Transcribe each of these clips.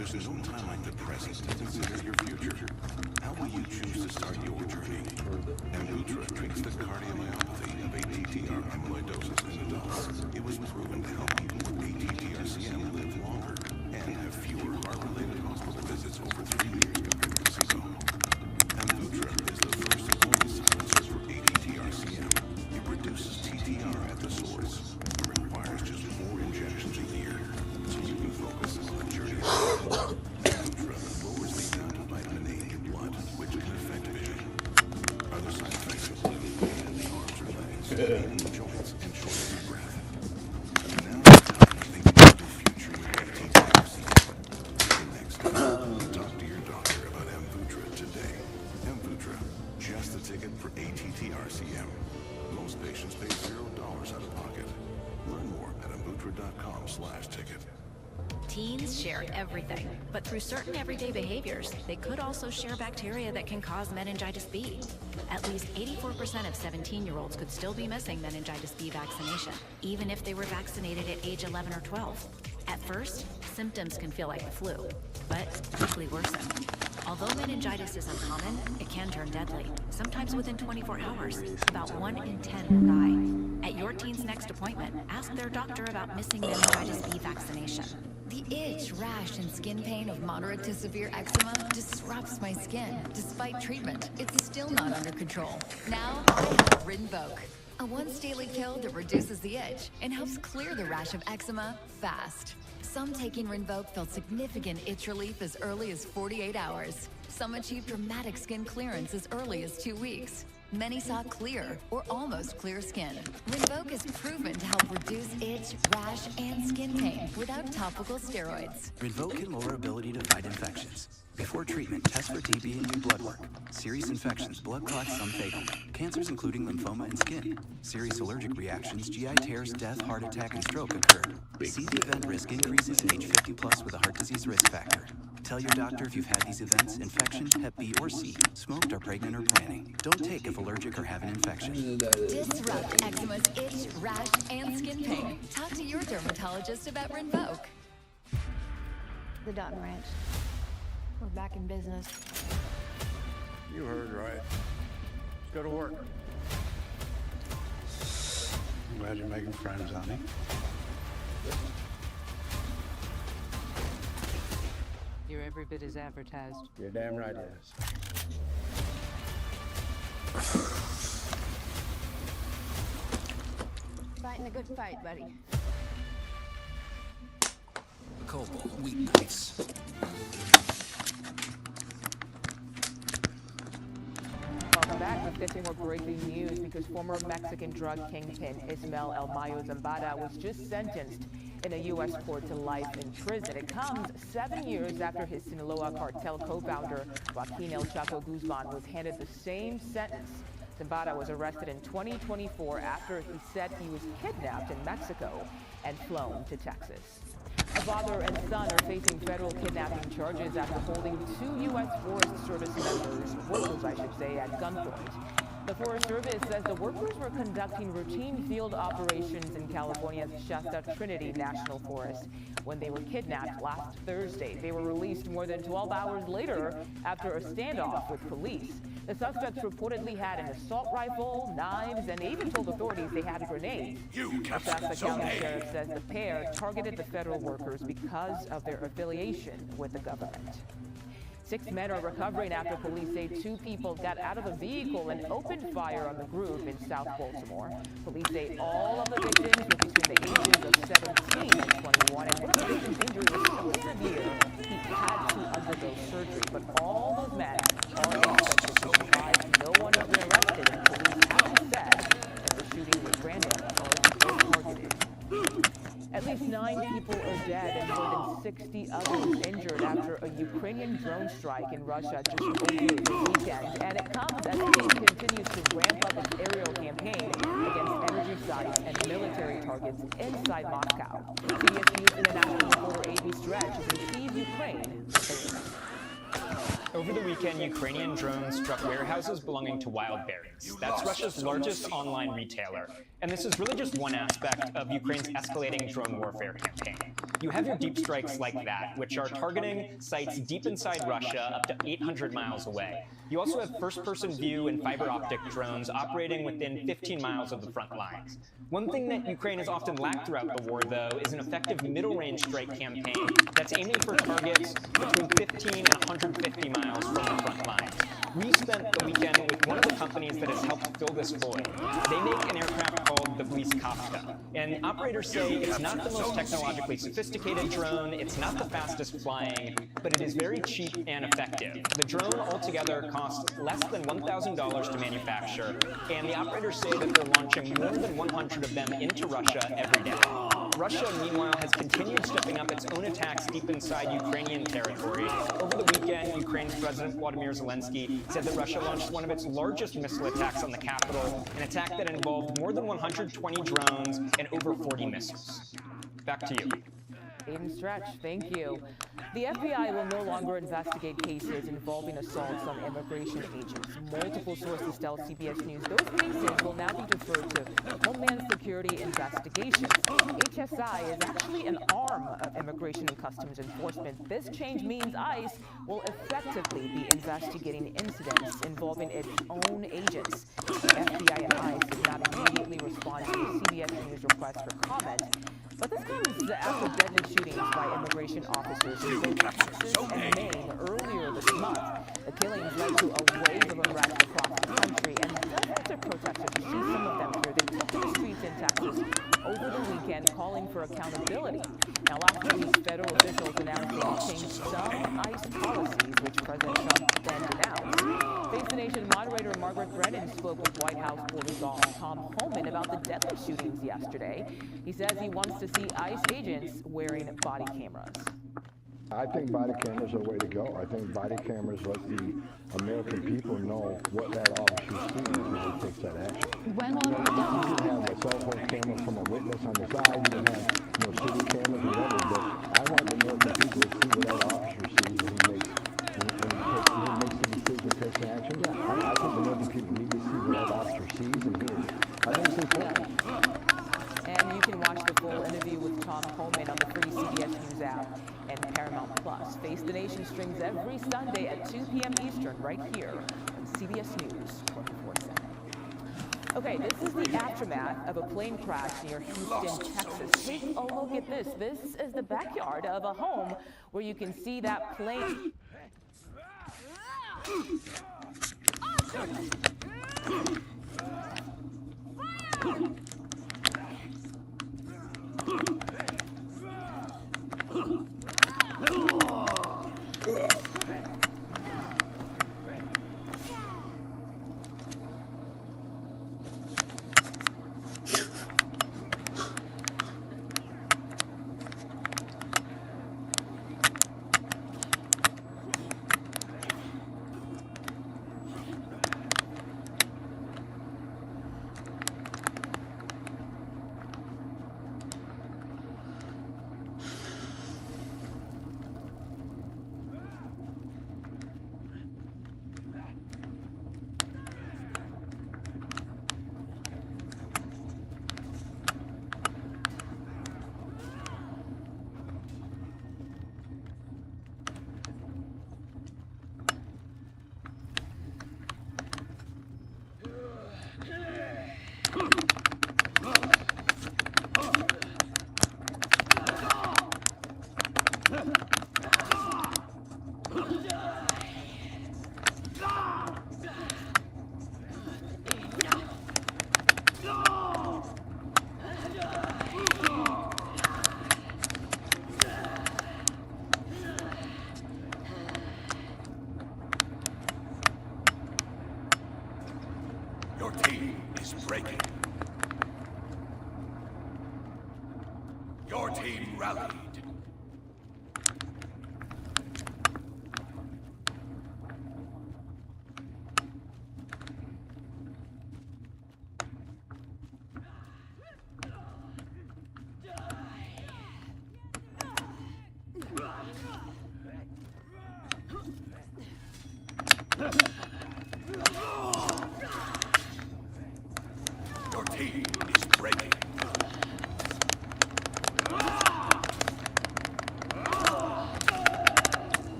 There's no time like the present to consider your future. How will you choose to start your journey? Amvuttra treats the cardiomyopathy of ATTR amyloidosis in adults. It was proven to help people with ATTR-CM live longer and have fewer heart-related hospital visits over 3 years compared to placebo. Amvuttra is the first and only silencer for ATTR-CM. It reduces TTR at the source. It requires just 4 injections a year, so you can focus on the journey. Amvuttra lowers the amount of vitamin A in your blood, which can affect vision. Other side effects include pain in the arms or legs, pain in the joints, and shortness of breath. Now it's time to think about the future with ATTR-CM. The next step, talk to your doctor about Amvuttra today. Amvuttra, just the ticket for ATTR-CM. Most patients pay $0 out of pocket. Learn more at amvuttra.com/ticket. Teens share everything, but through certain everyday behaviors, they could also share bacteria that can cause meningitis B. At least 84% of 17-year-olds could still be missing meningitis B vaccination, even if they were vaccinated at age 11 or 12. At first, symptoms can feel like the flu, but quickly worsen. Although meningitis is uncommon, it can turn deadly, sometimes within 24 hours. About 1 in 10 will die. At your teen's next appointment, ask their doctor about missing meningitis B vaccination. The itch, rash, and skin pain of moderate to severe eczema disrupts my skin. Despite treatment, it's still not under control. Now, I have Rinvoq, a once-daily pill that reduces the itch and helps clear the rash of eczema fast. Some taking Rinvoq felt significant itch relief as early as 48 hours. Some achieved dramatic skin clearance as early as 2 weeks. Many saw clear or almost clear skin. Rinvoq is proven to help reduce itch, rash, and skin pain without topical steroids. Rinvoq can lower ability to fight infections. Before treatment, test for TB and do blood work. Serious infections, blood clots, some fatal. Cancers including lymphoma and skin. Serious allergic reactions, GI tears, death, heart attack, and stroke occurred. See the event risk increases in age 50 plus with a heart disease risk factor. Tell your doctor if you've had these events, infection, Hep B or C, smoked, are pregnant, or planning. Don't take if allergic or have an infection. Disrupt eczema's itch, rash, and skin pain. Talk to your dermatologist about Rinvoq. The Dutton Ranch. We're back in business. You heard right. Let's go to work. I'm glad you're making friends, honey. You're every bit as advertised. You're damn right it is. Fighting a good fight, buddy. Cobalt weeknights. Welcome back. Let's get to more breaking news because former Mexican drug kingpin Ismael El Mayo Zambada was just sentenced in a U.S. court to life in prison. It comes 7 years after his Sinaloa cartel co-founder Joaquin El Chapo Guzman was handed the same sentence. Zambada was arrested in 2024 after he said he was kidnapped in Mexico and flown to Texas. A father and son are facing federal kidnapping charges after holding 2 U.S. Forest Service workers, at gunpoint. The Forest Service says the workers were conducting routine field operations in California's Shasta Trinity National Forest when they were kidnapped last Thursday. They were released more than 12 hours later after a standoff with police. The suspects reportedly had an assault rifle, knives, and they even told authorities they had grenades. The Shasta County Sheriff says the pair targeted the federal workers because of their affiliation with the government. 6 men are recovering after police say 2 people got out of a vehicle and opened fire on the group in South Baltimore. Police say all of the victims were between the ages of 17 and 21, and one of the victims' injury was so severe he had to undergo surgery. But all those men are expected to survive. No one has been arrested, and police haven't said that the shooting was random or targeted. At least 9 people are dead and more than 60 others injured after a Ukrainian drone strike in Russia just over the weekend. And it comes as Kyiv continues to ramp up its aerial campaign against energy sites and military targets inside Moscow. CBS News international reporter A.B. Stretch is in Kyiv, Ukraine. Over the weekend, Ukrainian drones struck warehouses belonging to Wildberries. That's Russia's largest online retailer. And this is really just one aspect of Ukraine's escalating drone warfare campaign. You have your deep strikes like that, which are targeting sites deep inside Russia up to 800 miles away. You also have first-person view and fiber optic drones operating within 15 miles of the front lines. One thing that Ukraine has often lacked throughout the war, though, is an effective middle-range strike campaign that's aiming for targets between 15 and 150 miles from the front lines. We spent the weekend with one of the companies that has helped fill this void. They make an aircraft called the Blizkavka, and operators say it's not the most technologically sophisticated drone, it's not the fastest flying, but it is very cheap and effective. The drone altogether costs less than $1,000 to manufacture, and the operators say that they're launching more than 100 of them into Russia every day. Russia, meanwhile, has continued stepping up its own attacks deep inside Ukrainian territory. Over the weekend, Ukraine's President Volodymyr Zelensky said that Russia launched one of its largest missile attacks on the capital, an attack that involved more than 120 drones and over 40 missiles. Back to you. Aiden Stretch, thank you. The FBI will no longer investigate cases involving assaults on immigration agents. Multiple sources tell CBS News those cases will now be deferred to Homeland Security investigations. HSI is actually an arm of Immigration and Customs Enforcement. This change means ICE will effectively be investigating incidents involving its own agents. The FBI and ICE did not immediately respond to CBS News request for comment. But this comes after deadly shootings by immigration officers in both Texas and Maine earlier this month. The killings led to a wave of unrest across the country, and after protesters, you see some of them here, they took to the streets in Texas over the weekend calling for accountability. Now, last week, federal officials announced they would change some ICE policies, which President Trump then denounced. Face the Nation moderator Margaret Brennan spoke with White House correspondent Tom Homan about the deadly shootings yesterday. He says he wants to see ICE agents wearing body cameras. I think body cameras are the way to go. I think body cameras let the American people know what that officer sees when he takes that action. When will it be done? You can have a cell phone camera from a witness on the side. You can have city cameras or whatever. But I want the American people to see what that officer sees when he makes the decision, takes the action. I think the American people need to see what that officer sees and hears. I think it's important. And you can watch the full interview with Tom Homan on the free CBS News app and Paramount Plus. Face the Nation streams every Sunday at 2 p.m. Eastern right here on CBS News 24/7. Okay, this is the aftermath of a plane crash near Houston, Texas. Take a look at this. This is the backyard of a home where you can see that plane.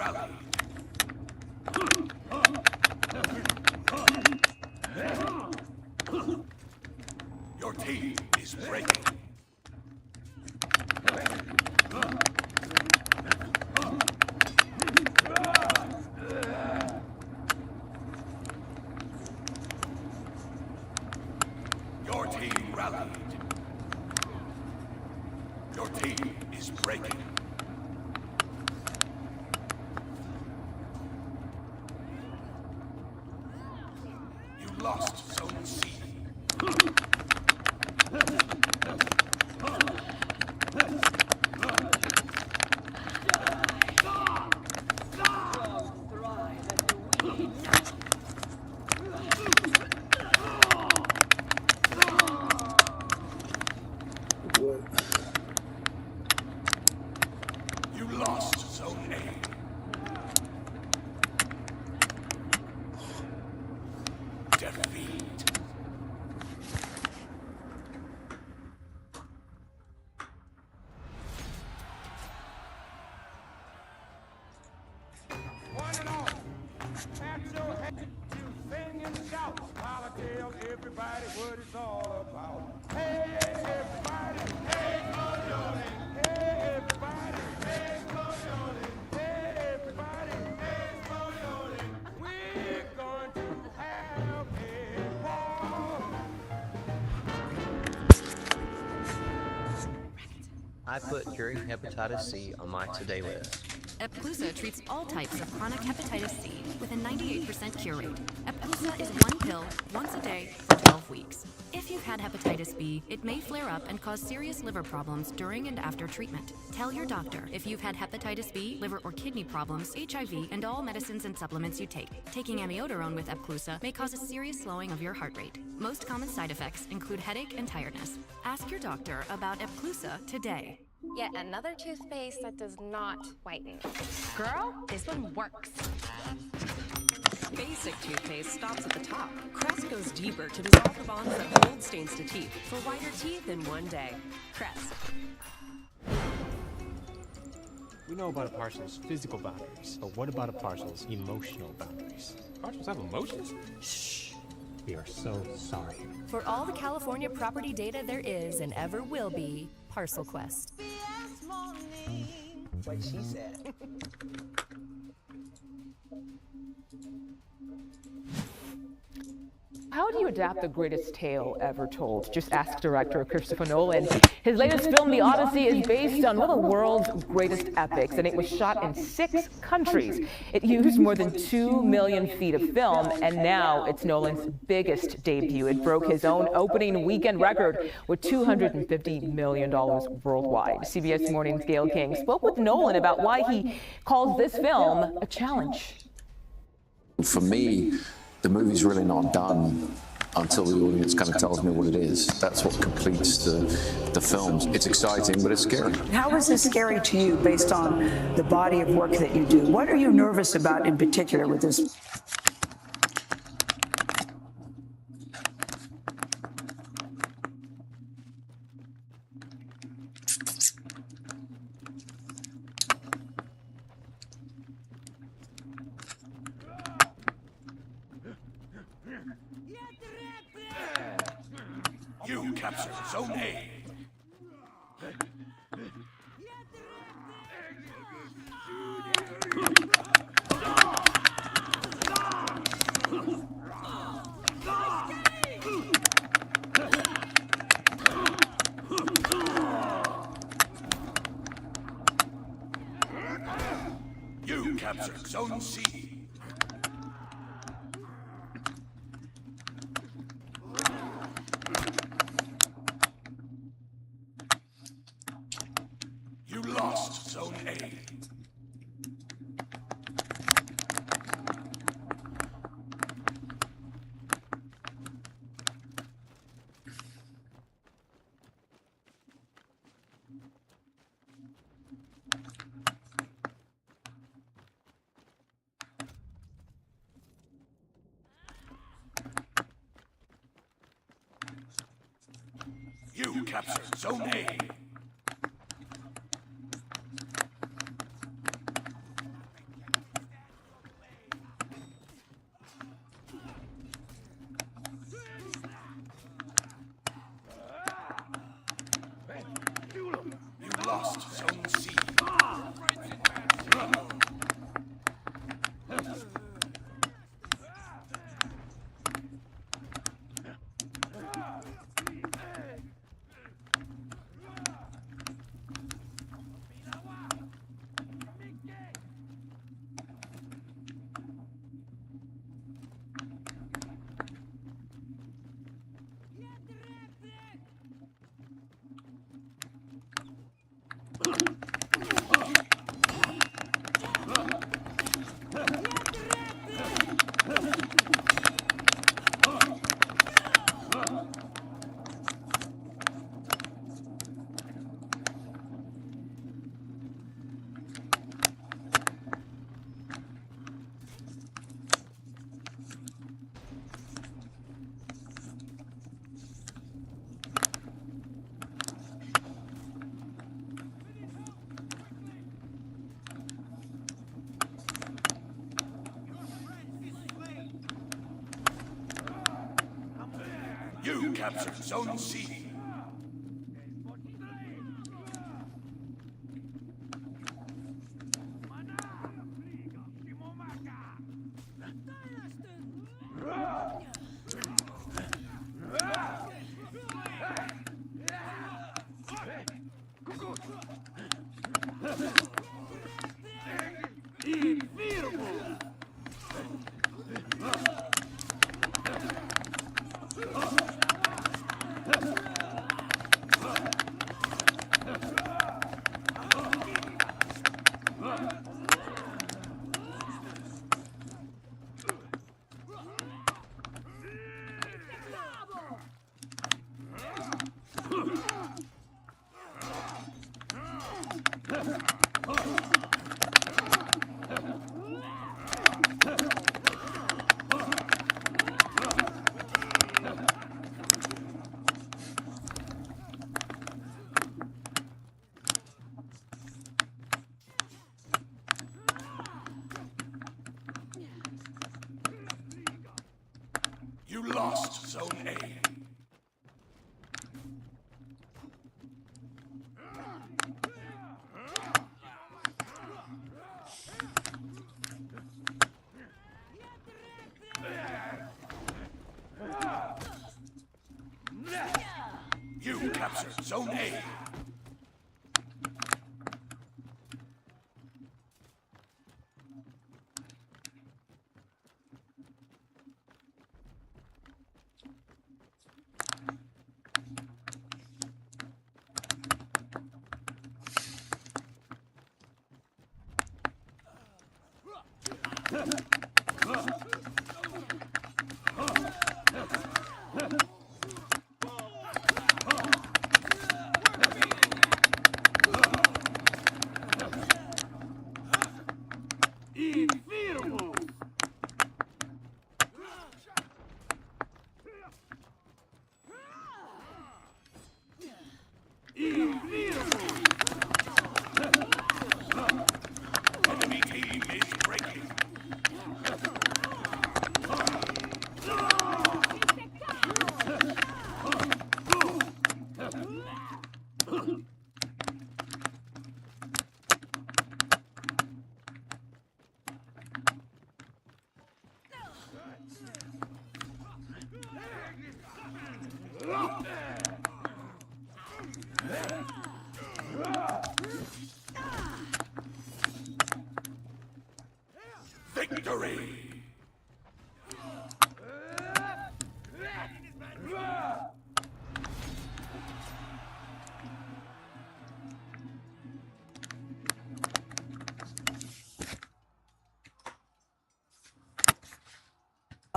rallied. Your team is breaking. Your team rallied. Your team is breaking. You lost Zone C. You lost Zone A. Defeat. One and all, pat your head, you sing and shout, while I tell everybody what it's all about. Hey, everybody, hey, Coyote. Hey, everybody, hey, Coyote. Hey, everybody, hey, Coyote. We're going to have a ball. I put curing hepatitis C on my today list. Epclusa treats all types of chronic hepatitis C with a 98% cure rate. Epclusa is one pill, once a day, for 12 weeks. If you've had hepatitis B, it may flare up and cause serious liver problems during and after treatment. Tell your doctor if you've had hepatitis B, liver or kidney problems, HIV, and all medicines and supplements you take. Taking amiodarone with Epclusa may cause a serious slowing of your heart rate. Most common side effects include headache and tiredness. Ask your doctor about Epclusa today. Yet another toothpaste that does not whiten. Girl, this one works. Basic toothpaste stops at the top. Crest goes deeper to dissolve the bonds that hold stains to teeth for whiter teeth in one day. Crest. We know about a parcel's physical boundaries, but what about a parcel's emotional boundaries? Parcels have emotions? Shh. We are so sorry. For all the California property data there is and ever will be, Parcel Quest. What she said. How do you adapt the greatest tale ever told? Just ask director Christopher Nolan. His latest film, The Odyssey, is based on one of the world's greatest epics, and it was shot in 6 countries. It used more than 2 million feet of film, and now it's Nolan's biggest debut. It broke his own opening weekend record with $250 million worldwide. CBS Morning's Gayle King spoke with Nolan about why he calls this film a challenge. For me, the movie's really not done until the audience kind of tells me what it is. That's what completes the films. It's exciting, but it's scary. How is this scary to you based on the body of work that you do? What are you nervous about in particular with this? You captured Zone A. You captured Zone C. You lost Zone A. You captured Zone A. captured Zone C. You lost Zone A. You captured Zone A. Enemy team is breaking. Victory!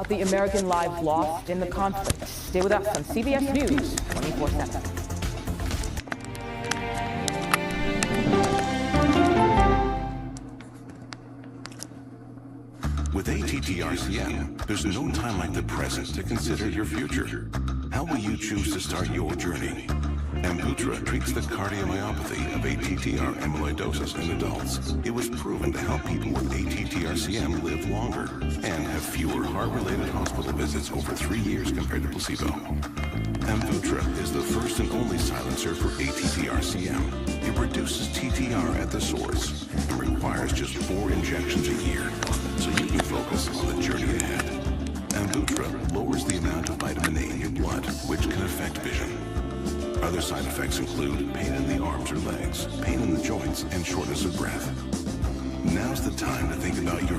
The American lives lost in the conflict. Stay with us on CBS News 24/7. With ATTRCM, there's no time like the present to consider your future. How will you choose to start your journey? Amvuttra treats the cardiomyopathy of ATTR amyloidosis in adults. It was proven to help people with ATTRCM live longer and have fewer heart-related hospital visits over 3 years compared to placebo. Amvuttra is the first and only silencer for ATTRCM. It reduces TTR at the source and requires just 4 injections a year, so you can focus on the journey ahead. Amvuttra lowers the amount of vitamin A in your blood, which can affect vision. Other side effects include pain in the arms or legs, pain in the joints, and shortness of breath. Now's the time to think about your...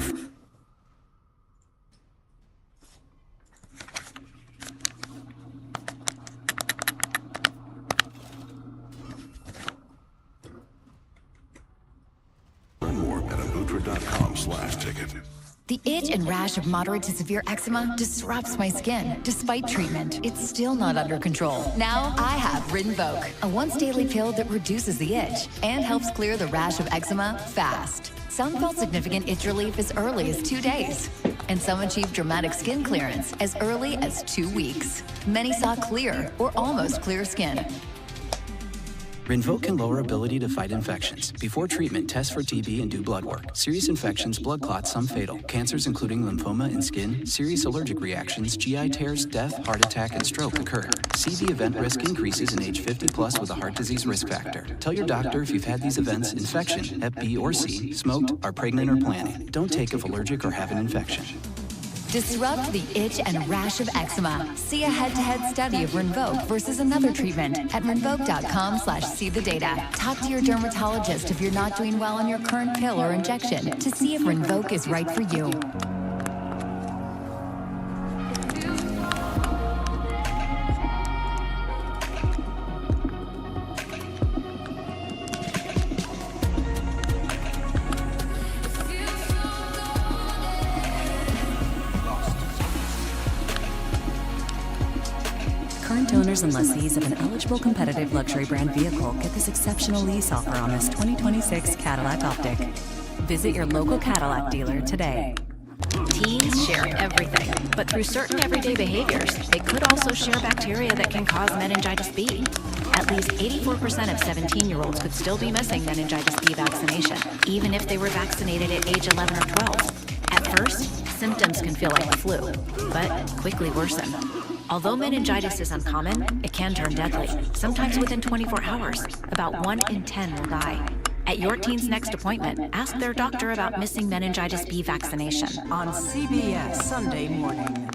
Learn more at amvuttra.com/ticket. The itch and rash of moderate to severe eczema disrupts my skin. Despite treatment, it's still not under control. Now I have Rinvoq, a once-daily pill that reduces the itch and helps clear the rash of eczema fast. Some felt significant itch relief as early as 2 days, and some achieved dramatic skin clearance as early as 2 weeks. Many saw clear or almost clear skin. Rinvoq can lower ability to fight infections. Before treatment, test for TB and do blood work. Serious infections, blood clots, some fatal. Cancers including lymphoma and skin, serious allergic reactions, GI tears, death, heart attack, and stroke occur. CV event risk increases in age 50 plus with a heart disease risk factor. Tell your doctor if you've had these events: infection, Hep B or C, smoked, are pregnant or planning. Don't take if allergic or have an infection. Disrupt the itch and rash of eczema. See a head-to-head study of Rinvoq versus another treatment at rinvoq.com/see the data. Talk to your dermatologist if you're not doing well on your current pill or injection to see if Rinvoq is right for you. Current owners and lessees of an eligible competitive luxury brand vehicle get this exceptional lease offer on this 2026 Cadillac Optic. Visit your local Cadillac dealer today. Teens share everything, but through certain everyday behaviors, they could also share bacteria that can cause meningitis B. At least 84% of 17-year-olds could still be missing meningitis B vaccination, even if they were vaccinated at age 11 or 12. At first, symptoms can feel like the flu, but quickly worsen. Although meningitis is uncommon, it can turn deadly, sometimes within 24 hours. About 1 in 10 will die. At your teen's next appointment, ask their doctor about missing meningitis B vaccination. On CBS Sunday morning.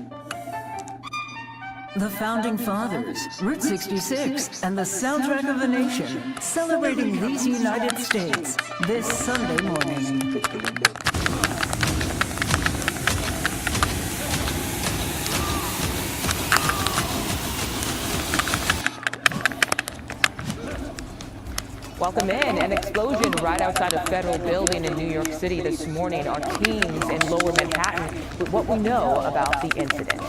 The Founding Fathers, Route 66, and the soundtrack of the nation, celebrating these United States this Sunday morning. Welcome in. An explosion right outside a federal building in New York City this morning. Our teams in Lower Manhattan with what we know about the incident.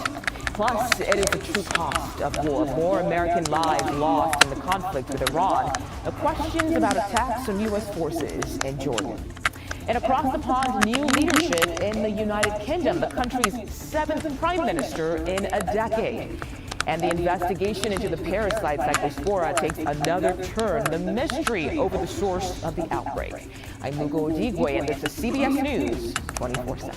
Plus, it is the true cost of war. More American lives lost in the conflict with Iran. The questions about attacks on U.S. forces in Jordan. And across the pond, new leadership in the United Kingdom, the country's 7th prime minister in a decade. And the investigation into the parasite Cyclospora takes another turn. The mystery over the source of the outbreak. I'm Mugo Odigwe, and this is CBS News 24/7.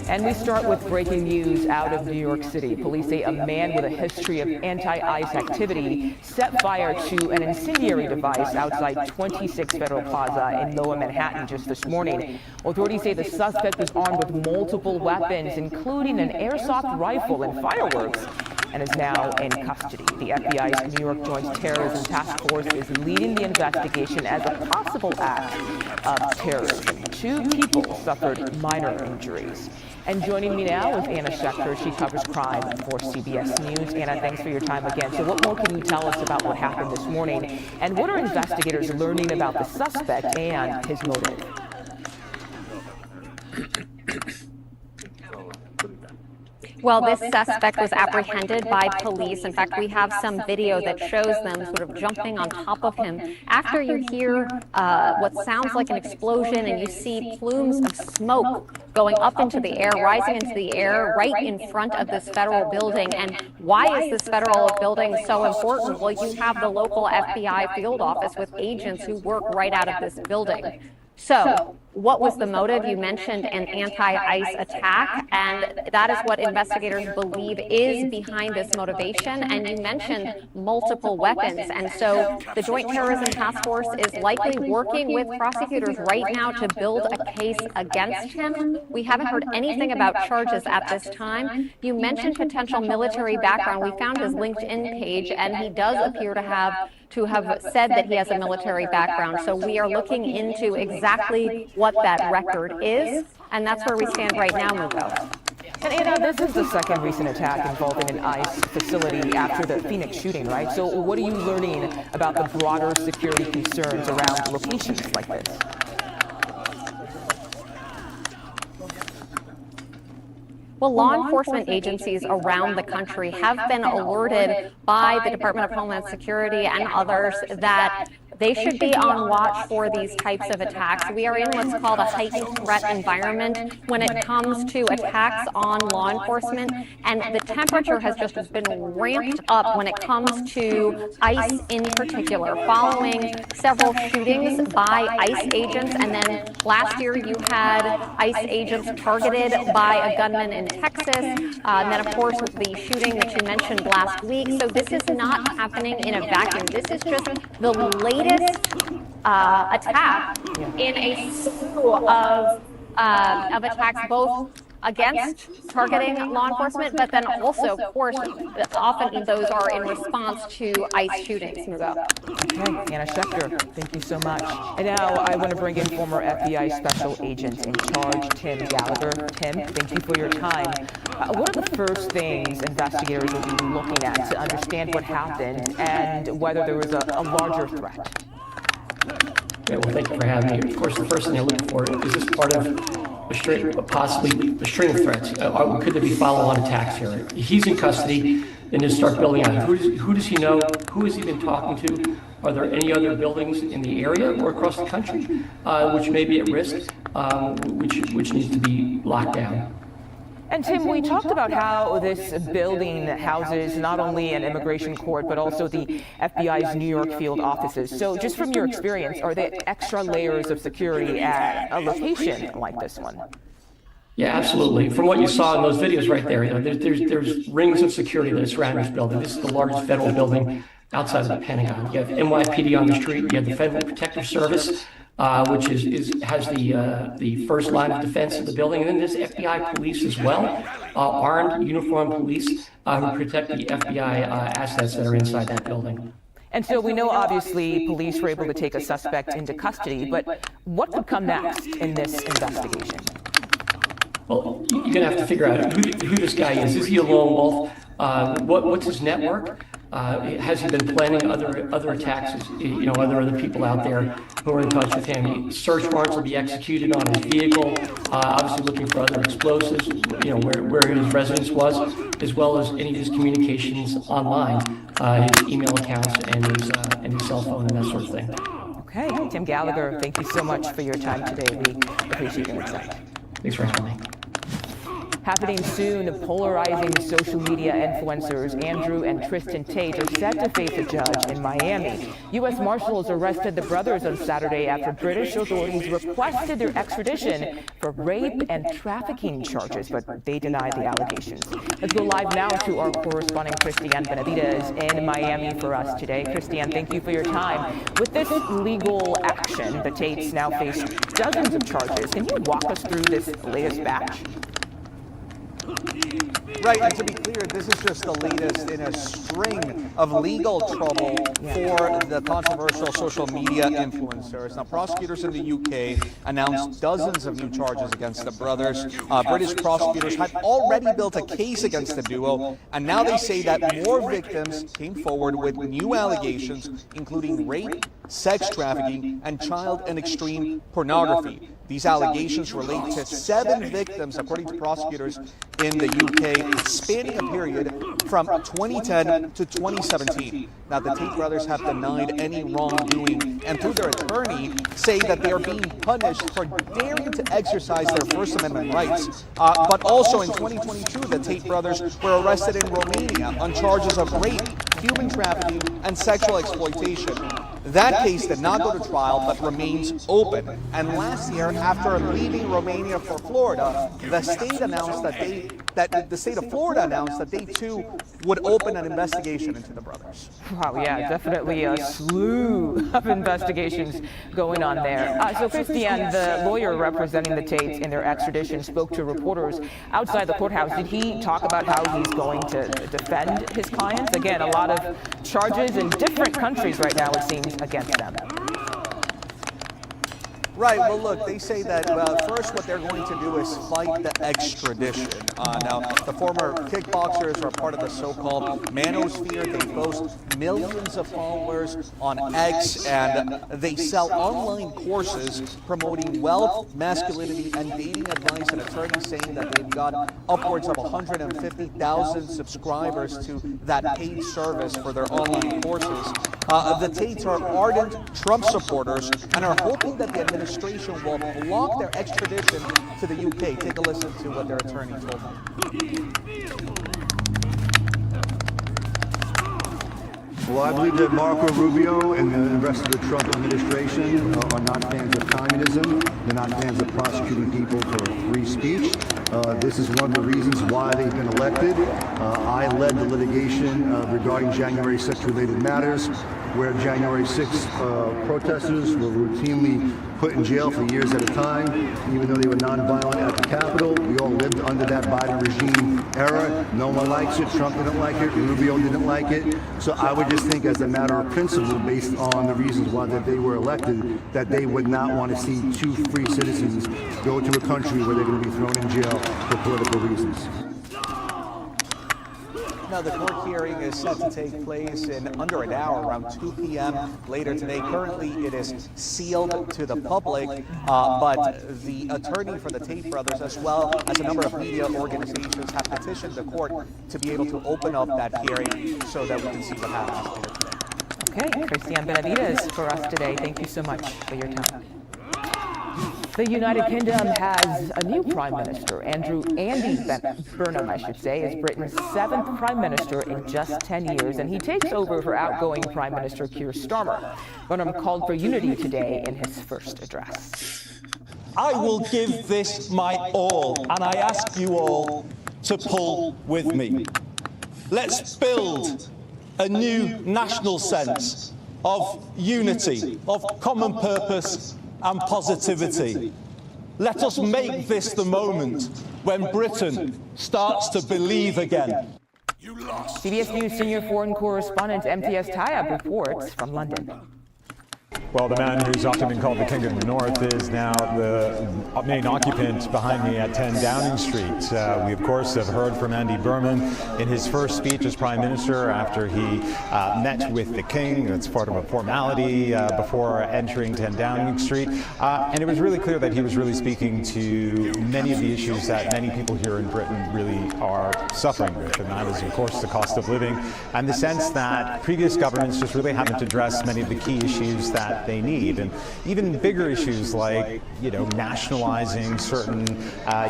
And we start with breaking news out of New York City. Police say a man with a history of anti-ICE activity set fire to an incendiary device outside 26 Federal Plaza in Lower Manhattan just this morning. Authorities say the suspect was armed with multiple weapons, including an airsoft rifle and fireworks, and is now in custody. The FBI's New York Joint Terrorism Task Force is leading the investigation as a possible act of terrorism. 2 people suffered minor injuries. And joining me now is Anna Schechter. She covers crime for CBS News. Anna, thanks for your time again. So what more can you tell us about what happened this morning? And what are investigators learning about the suspect and his motive? Well, this suspect was apprehended by police. In fact, we have some video that shows them sort of jumping on top of him. After you hear what sounds like an explosion and you see plumes of smoke going up into the air, rising into the air right in front of this federal building. And why is this federal building so important? Well, you have the local FBI field office with agents who work right out of this building. So what was the motive? You mentioned an anti-ICE attack, and that is what investigators believe is behind this motivation. And you mentioned multiple weapons. And so the Joint Terrorism Task Force is likely working with prosecutors right now to build a case against him. We haven't heard anything about charges at this time. You mentioned potential military background. We found his LinkedIn page, and he does appear to have said that he has a military background. So we are looking into exactly what that record is, and that's where we stand right now, Mugo. And Anna, this is the second recent attack involving an ICE facility after the Phoenix shooting, right? So what are you learning about the broader security concerns around locations like this? Well, law enforcement agencies around the country have been alerted by the Department of Homeland Security and others that They should be on watch for these types of attacks. We are in what's called a heightened threat environment when it comes to attacks on law enforcement, and the temperature has just been ramped up when it comes to ICE in particular, following several shootings by ICE agents, and then last year you had ICE agents targeted by a gunman in Texas, and then of course the shooting that you mentioned last week. So this is not happening in a vacuum. This is just the latest attack in a slew of attacks, both against targeting law enforcement, but then also, of course, often those are in response to ICE shootings. Mugo. Okay, Anna Schechter, thank you so much. And now I want to bring in former FBI Special Agent in Charge, Tim Gallagher. Tim, thank you for your time. What are the first things investigators will be looking at to understand what happened and whether there was a larger threat? Yeah, well, thank you for having me. Of course, the first thing they're looking for is this part of possibly a string of threats. Could there be follow-on attacks here? He's in custody, and just start building out. Who does he know? Who has he been talking to? Are there any other buildings in the area or across the country which may be at risk, which needs to be locked down? And Tim, we talked about how this building houses not only an immigration court, but also the FBI's New York field offices. So just from your experience, are there extra layers of security at a location like this one? Yeah, absolutely. From what you saw in those videos right there, there's rings of security that surround this building. This is the largest federal building outside of the Pentagon. You have NYPD on the street. You have the Federal Protective Service, which has the first line of defense of the building, and then there's FBI police as well, armed, uniformed police who protect the FBI assets that are inside that building. And so we know, obviously, police were able to take a suspect into custody, but what could come next in this investigation? Well, you're going to have to figure out who this guy is. Is he a lone wolf? What's his network? Has he been planning other attacks? Other people out there who are in touch with him. Search warrants will be executed on his vehicle. Obviously, looking for other explosives. Where his residence was, as well as any of his communications online, his email accounts and his cell phone and that sort of thing. Okay, Tim Gallagher, thank you so much for your time today. We appreciate your insight. Thanks for having me. Happening soon, polarizing social media influencers Andrew and Tristan Tate are set to face a judge in Miami. U.S. Marshals arrested the brothers on Saturday after British authorities requested their extradition for rape and trafficking charges, but they denied the allegations. Let's go live now to our correspondent Christiane Benavides in Miami for us today. Christiane, thank you for your time. With this legal action, the Tates now face dozens of charges. Can you walk us through this latest batch? Right, and to be clear, this is just the latest in a string of legal trouble for the controversial social media influencers. Now, prosecutors in the UK announced dozens of new charges against the brothers. British prosecutors had already built a case against the duo, and now they say that more victims came forward with new allegations, including rape, sex trafficking, and child and extreme pornography. These allegations relate to 7 victims, according to prosecutors in the UK, spanning a period from 2010 to 2017. Now, the Tate brothers have denied any wrongdoing, and through their attorney, say that they are being punished for daring to exercise their First Amendment rights. But also in 2022, the Tate brothers were arrested in Romania on charges of rape, human trafficking, and sexual exploitation. That case did not go to trial, but remains open. And last year, after leaving Romania for Florida, the state announced that the state of Florida announced that they too would open an investigation into the brothers. Wow, yeah, definitely a slew of investigations going on there. So Christiane, the lawyer representing the Tates in their extradition, spoke to reporters outside the courthouse. Did he talk about how he's going to defend his clients? Again, a lot of charges in different countries right now, it seems, against them. Right, well look, they say that first what they're going to do is fight the extradition. Now, the former kickboxers are part of the so-called manosphere. They boast millions of followers on X, and they sell online courses promoting wealth, masculinity, and dating advice, and attorneys saying that they've got upwards of 150,000 subscribers to that paid service for their online courses. The Tates are ardent Trump supporters and are hoping that the administration will block their extradition to the UK. Take a listen to what their attorney told them. Well, I believe that Marco Rubio and the rest of the Trump administration are not fans of communism. They're not fans of prosecuting people for free speech. This is one of the reasons why they've been elected. I led the litigation regarding January 6 related matters, where January 6 protesters were routinely put in jail for years at a time, even though they were nonviolent at the Capitol. We all lived under that Biden regime era. No one likes it. Trump didn't like it. Rubio didn't like it. So I would just think, as a matter of principle, based on the reasons why that they were elected, that they would not want to see two free citizens go to a country where they're going to be thrown in jail for political reasons. Now, the court hearing is set to take place in under an hour, around 2 p.m. later today. Currently, it is sealed to the public, but the attorney for the Tate brothers, as well as a number of media organizations, have petitioned the court to be able to open up that hearing so that we can see what happens later today. Okay, Christian Benavides for us today. Thank you so much for your time. The United Kingdom has a new Prime Minister. Andy Burnham, I should say, is Britain's 7th Prime Minister in just 10 years, and he takes over for outgoing Prime Minister Keir Starmer. Burnham called for unity today in his first address. I will give this my all, and I ask you all to pull with me. Let's build a new national sense of unity, of common purpose and positivity. Let us make this the moment when Britain starts to believe again. CBS News senior foreign correspondent MTS Tayeb reports from London. Well, the man who's often been called the King of the North is now the main occupant behind me at 10 Downing Street. We, of course, have heard from Andy Burnham in his first speech as Prime Minister after he met with the King. It's part of a formality before entering 10 Downing Street. And it was really clear that he was really speaking to many of the issues that many people here in Britain really are suffering with. And that is, of course, the cost of living and the sense that previous governments just really haven't addressed many of the key issues that they need, and even bigger issues like, nationalizing certain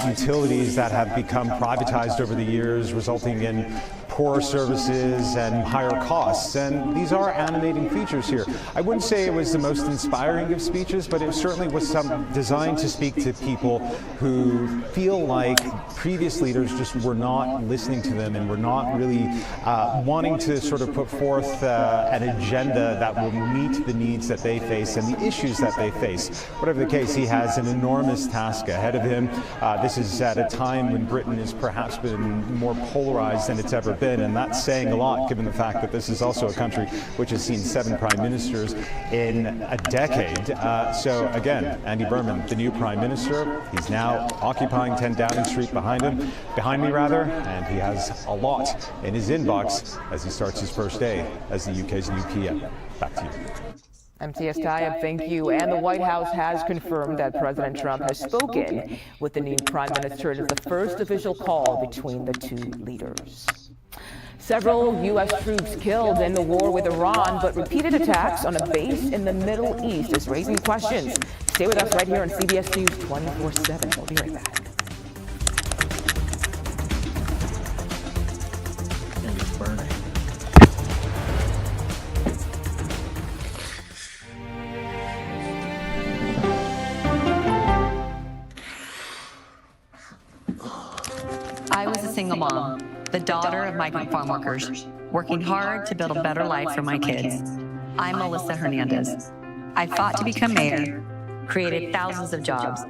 utilities that have become privatized over the years, resulting in poor services and higher costs. And these are animating features here. I wouldn't say it was the most inspiring of speeches, but it certainly was designed to speak to people who feel like previous leaders just were not listening to them and were not really wanting to sort of put forth an agenda that will meet the needs that they face and the issues that they face. Whatever the case, he has an enormous task ahead of him. This is at a time when Britain has perhaps been more polarized than it's ever been, and that's saying a lot given the fact that this is also a country which has seen 7 prime ministers in a decade. So again, Andy Burnham, the new Prime Minister, he's now occupying 10 Downing Street behind me, and he has a lot in his inbox as he starts his first day as the UK's new PM. Back to you. MTS Tayeb, thank you. And the White House has confirmed that President Trump has spoken with the new Prime Minister. It is the first official call between the two leaders. Several U.S. troops killed in the war with Iran, but repeated attacks on a base in the Middle East is raising questions. Stay with us right here on CBS News 24/7. We'll be right back. I was a single mom, the daughter of migrant farm workers, working hard to build a better life for my kids. I'm Melissa Hernandez. I fought to become mayor, created thousands of jobs,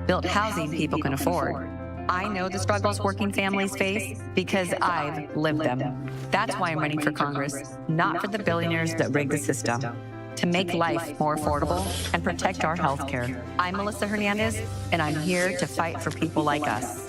built housing people can afford. I know the struggles working families face because I've lived them. That's why I'm running for Congress, not for the billionaires that rig the system. To make life more affordable and protect our health care. I'm Melissa Hernandez, and I'm here to fight for people like us.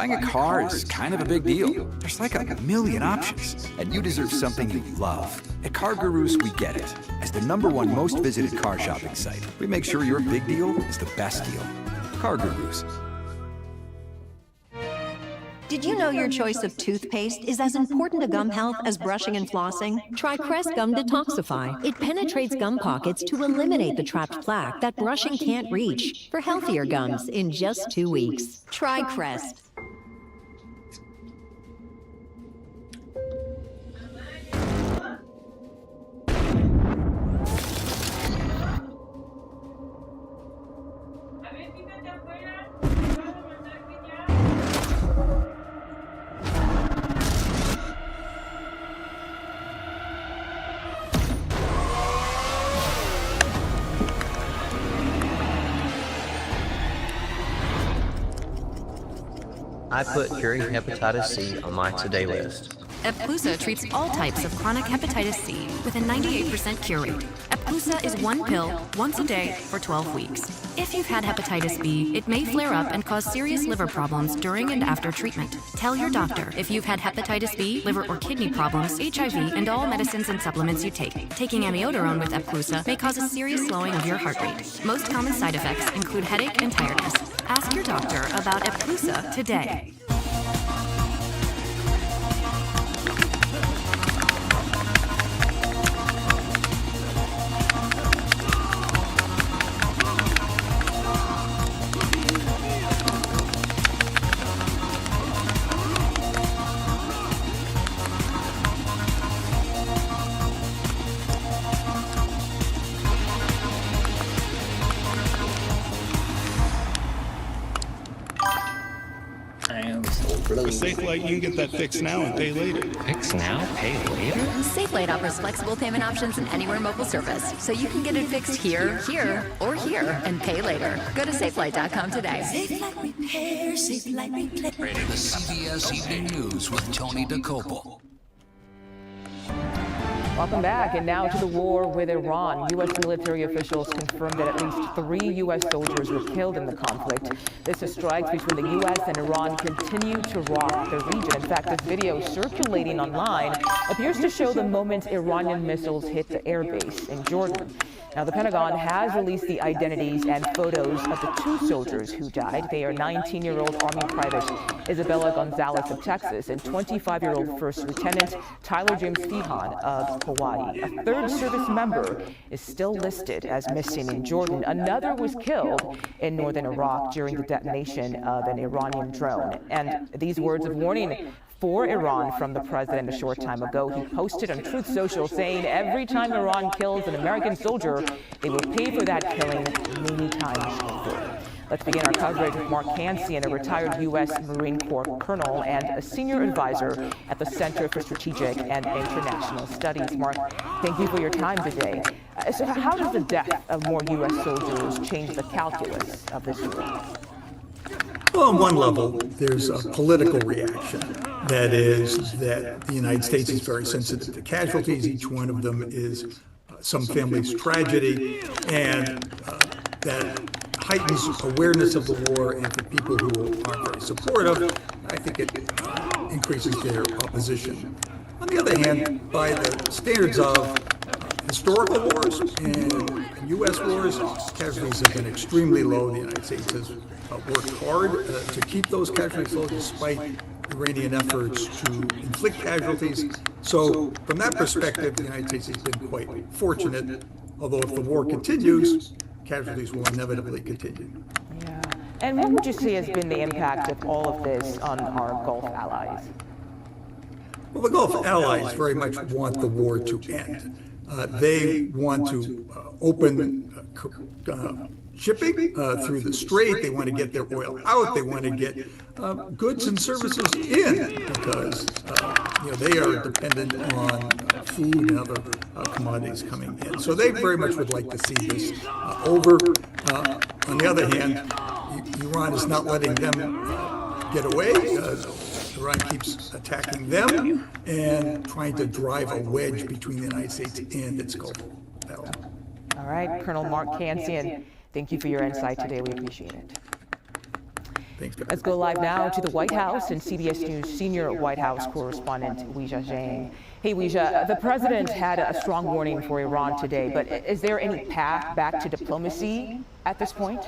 Buying a car is kind of a big deal. There's like a million options, and you deserve something you love. At Car Gurus, we get it. As the #1 most visited car shopping site, we make sure your big deal is the best deal. Car Gurus. Did you know your choice of toothpaste is as important to gum health as brushing and flossing? Try Crest Gum Detoxify. It penetrates gum pockets to eliminate the trapped plaque that brushing can't reach for healthier gums in just 2 weeks. Try Crest. I put curing hepatitis C on my today list. Epclusa treats all types of chronic hepatitis C with a 98% cure rate. Epclusa is 1 pill, once a day, for 12 weeks. If you've had hepatitis B, it may flare up and cause serious liver problems during and after treatment. Tell your doctor if you've had hepatitis B, liver or kidney problems, HIV, and all medicines and supplements you take. Taking amiodarone with Epclusa may cause a serious slowing of your heart rate. Most common side effects include headache and tiredness. Ask your doctor about Epclusa today. With SafeLight, you can get that fixed now and pay later. Fix now, pay later? SafeLight offers flexible payment options and anywhere mobile service, so you can get it fixed here, or here, and pay later. Go to safelight.com today. SafeLight Repair, SafeLight Repair. The CBS Evening News with Tony DeCopo. Welcome back, and now to the war with Iran. U.S. military officials confirmed that at least 3 U.S. soldiers were killed in the conflict. This as strikes between the U.S. and Iran continue to rock the region. In fact, this video circulating online appears to show the moment Iranian missiles hit the airbase in Jordan. Now, the Pentagon has released the identities and photos of the 2 soldiers who died. They are 19-year-old Army Private Isabella Gonzalez of Texas and 25-year-old First Lieutenant Tyler James Feehan of Hawaii. A 3rd service member is still listed as missing in Jordan. Another was killed in northern Iraq during the detonation of an Iranian drone. And these words of warning for Iran from the president a short time ago. He posted on Truth Social saying every time Iran kills an American soldier, they will pay for that killing many times over. Let's begin our coverage with Mark Hansen, a retired U.S. Marine Corps colonel and a senior advisor at the Center for Strategic and International Studies. Mark, thank you for your time today. So how does the death of more U.S. soldiers change the calculus of this war? Well, on one level, there's a political reaction. That is that the United States is very sensitive to casualties. Each one of them is some family's tragedy, and that heightens awareness of the war, and for people who aren't very supportive, I think it increases their opposition. On the other hand, by the standards of historical wars and U.S. wars, casualties have been extremely low. The United States has worked hard to keep those casualties low despite Iranian efforts to inflict casualties. So from that perspective, the United States has been quite fortunate, although if the war continues, casualties will inevitably continue. Yeah. And what would you say has been the impact of all of this on our Gulf allies? Well, the Gulf allies very much want the war to end. They want to open shipping through the strait. They want to get their oil out. They want to get goods and services in because they are dependent on food and other commodities coming in. So they very much would like to see this over. On the other hand, Iran is not letting them get away. Iran keeps attacking them and trying to drive a wedge between the United States and its Gulf ally. All right, Colonel Mark Hansen, thank you for your insight today. We appreciate it. Thanks, guys. Let's go live now to the White House and CBS News senior White House correspondent Weijia Zhang. Hey, Weijia, the president had a strong warning for Iran today, but is there any path back to diplomacy at this point?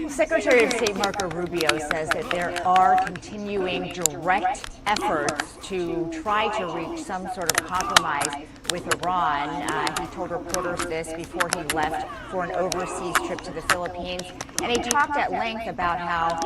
Secretary of State Marco Rubio says that there are continuing direct efforts to try to reach some sort of compromise with Iran. He told reporters this before he left for an overseas trip to the Philippines. And he talked at length about how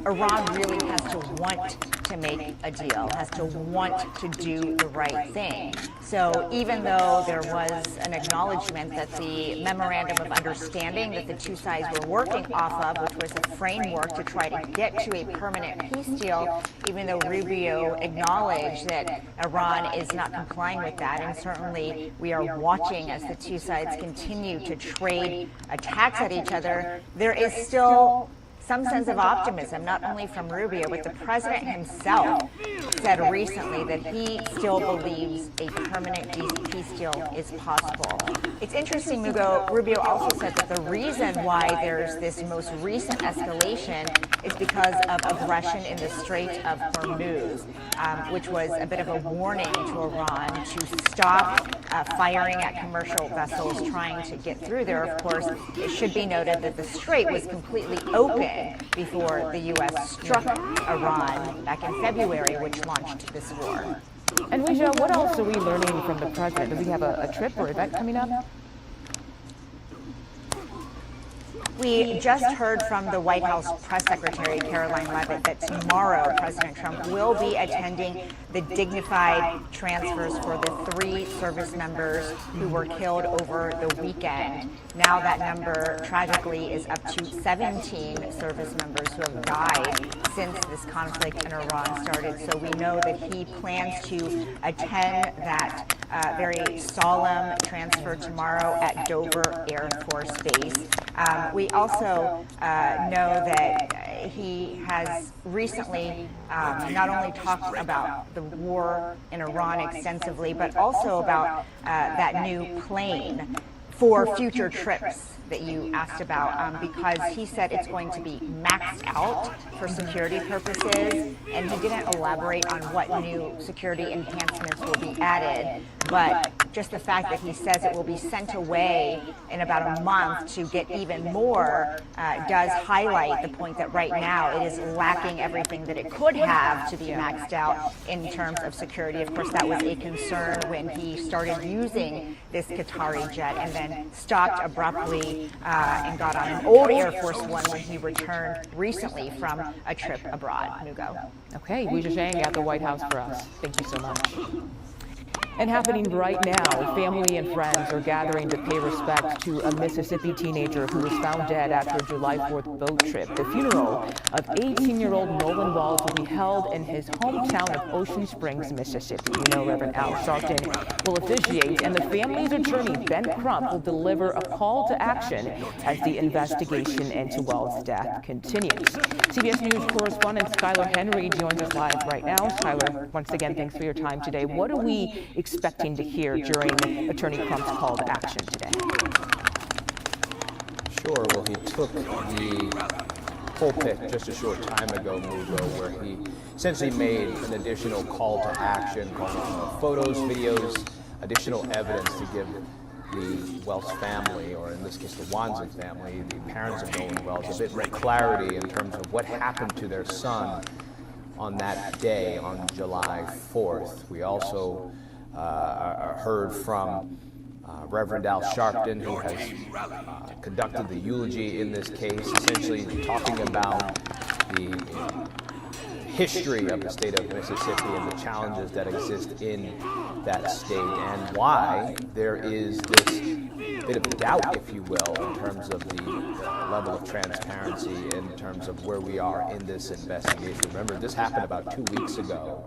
Iran really has to want to make a deal, has to want to do the right thing. So even though there was an acknowledgement that the memorandum of understanding that the two sides were working off of, which was a framework to try to get to a permanent peace deal, even though Rubio acknowledged that Iran is not complying with that, and certainly we are watching as the two sides continue to trade attacks at each other, there is still some sense of optimism, not only from Rubio, but the president himself said recently that he still believes a permanent peace deal is possible. It's interesting, Mugo, Rubio also said that the reason why there's this most recent escalation is because of aggression in the Strait of Hormuz, which was a bit of a warning to Iran to stop firing at commercial vessels trying to get through there. Of course, it should be noted that the strait was completely open before the U.S. struck Iran back in February, which launched this war. And Weijia, what else are we learning from the president? Does he have a trip or event coming up? We just heard from the White House press secretary, Caroline Leavitt, that tomorrow President Trump will be attending the dignified transfers for the 3 service members who were killed over the weekend. Now that number, tragically, is up to 17 service members who have died since this conflict in Iran started. So we know that he plans to attend that very solemn transfer tomorrow at Dover Air Force Base. We also know that he has recently not only talked about the war in Iran extensively, but also about that new plane for future trips that you asked about, because he said it's going to be maxed out for security purposes, and he didn't elaborate on what new security enhancements will be added, but just the fact that he says it will be sent away in about a month to get even more does highlight the point that right now it is lacking everything that it could have to be maxed out in terms of security. Of course, that was a concern when he started using this Qatari jet and then stopped abruptly and got on an old Air Force One when he returned recently from a trip abroad. Mugo. Okay, Weijia Zhang at the White House for us. Thank you so much. And happening right now, family and friends are gathering to pay respect to a Mississippi teenager who was found dead after a July 4th boat trip. The funeral of 18-year-old Nolan Walls will be held in his hometown of Ocean Springs, Mississippi. We know Reverend Al Sharpton will officiate, and the family's attorney, Ben Crump, will deliver a call to action as the investigation into Wells' death continues. CBS News correspondent Skylar Henry joins us live right now. Skylar, once again, thanks for your time today. What are we expecting to hear during Attorney Crump's call to action today? Sure. Well, he took the pulpit just a short time ago, Mugo, where he essentially made an additional call to action, calling for photos, videos, additional evidence to give the Wells family, or in this case the Wanzek family, the parents of Nolan Wells, a bit more clarity in terms of what happened to their son on that day, on July 4th. We also heard from Reverend Al Sharpton, who has conducted the eulogy in this case, essentially talking about the history of the state of Mississippi and the challenges that exist in that state, and why there is this bit of doubt, if you will, in terms of the level of transparency, in terms of where we are in this investigation. Remember, this happened about 2 weeks ago.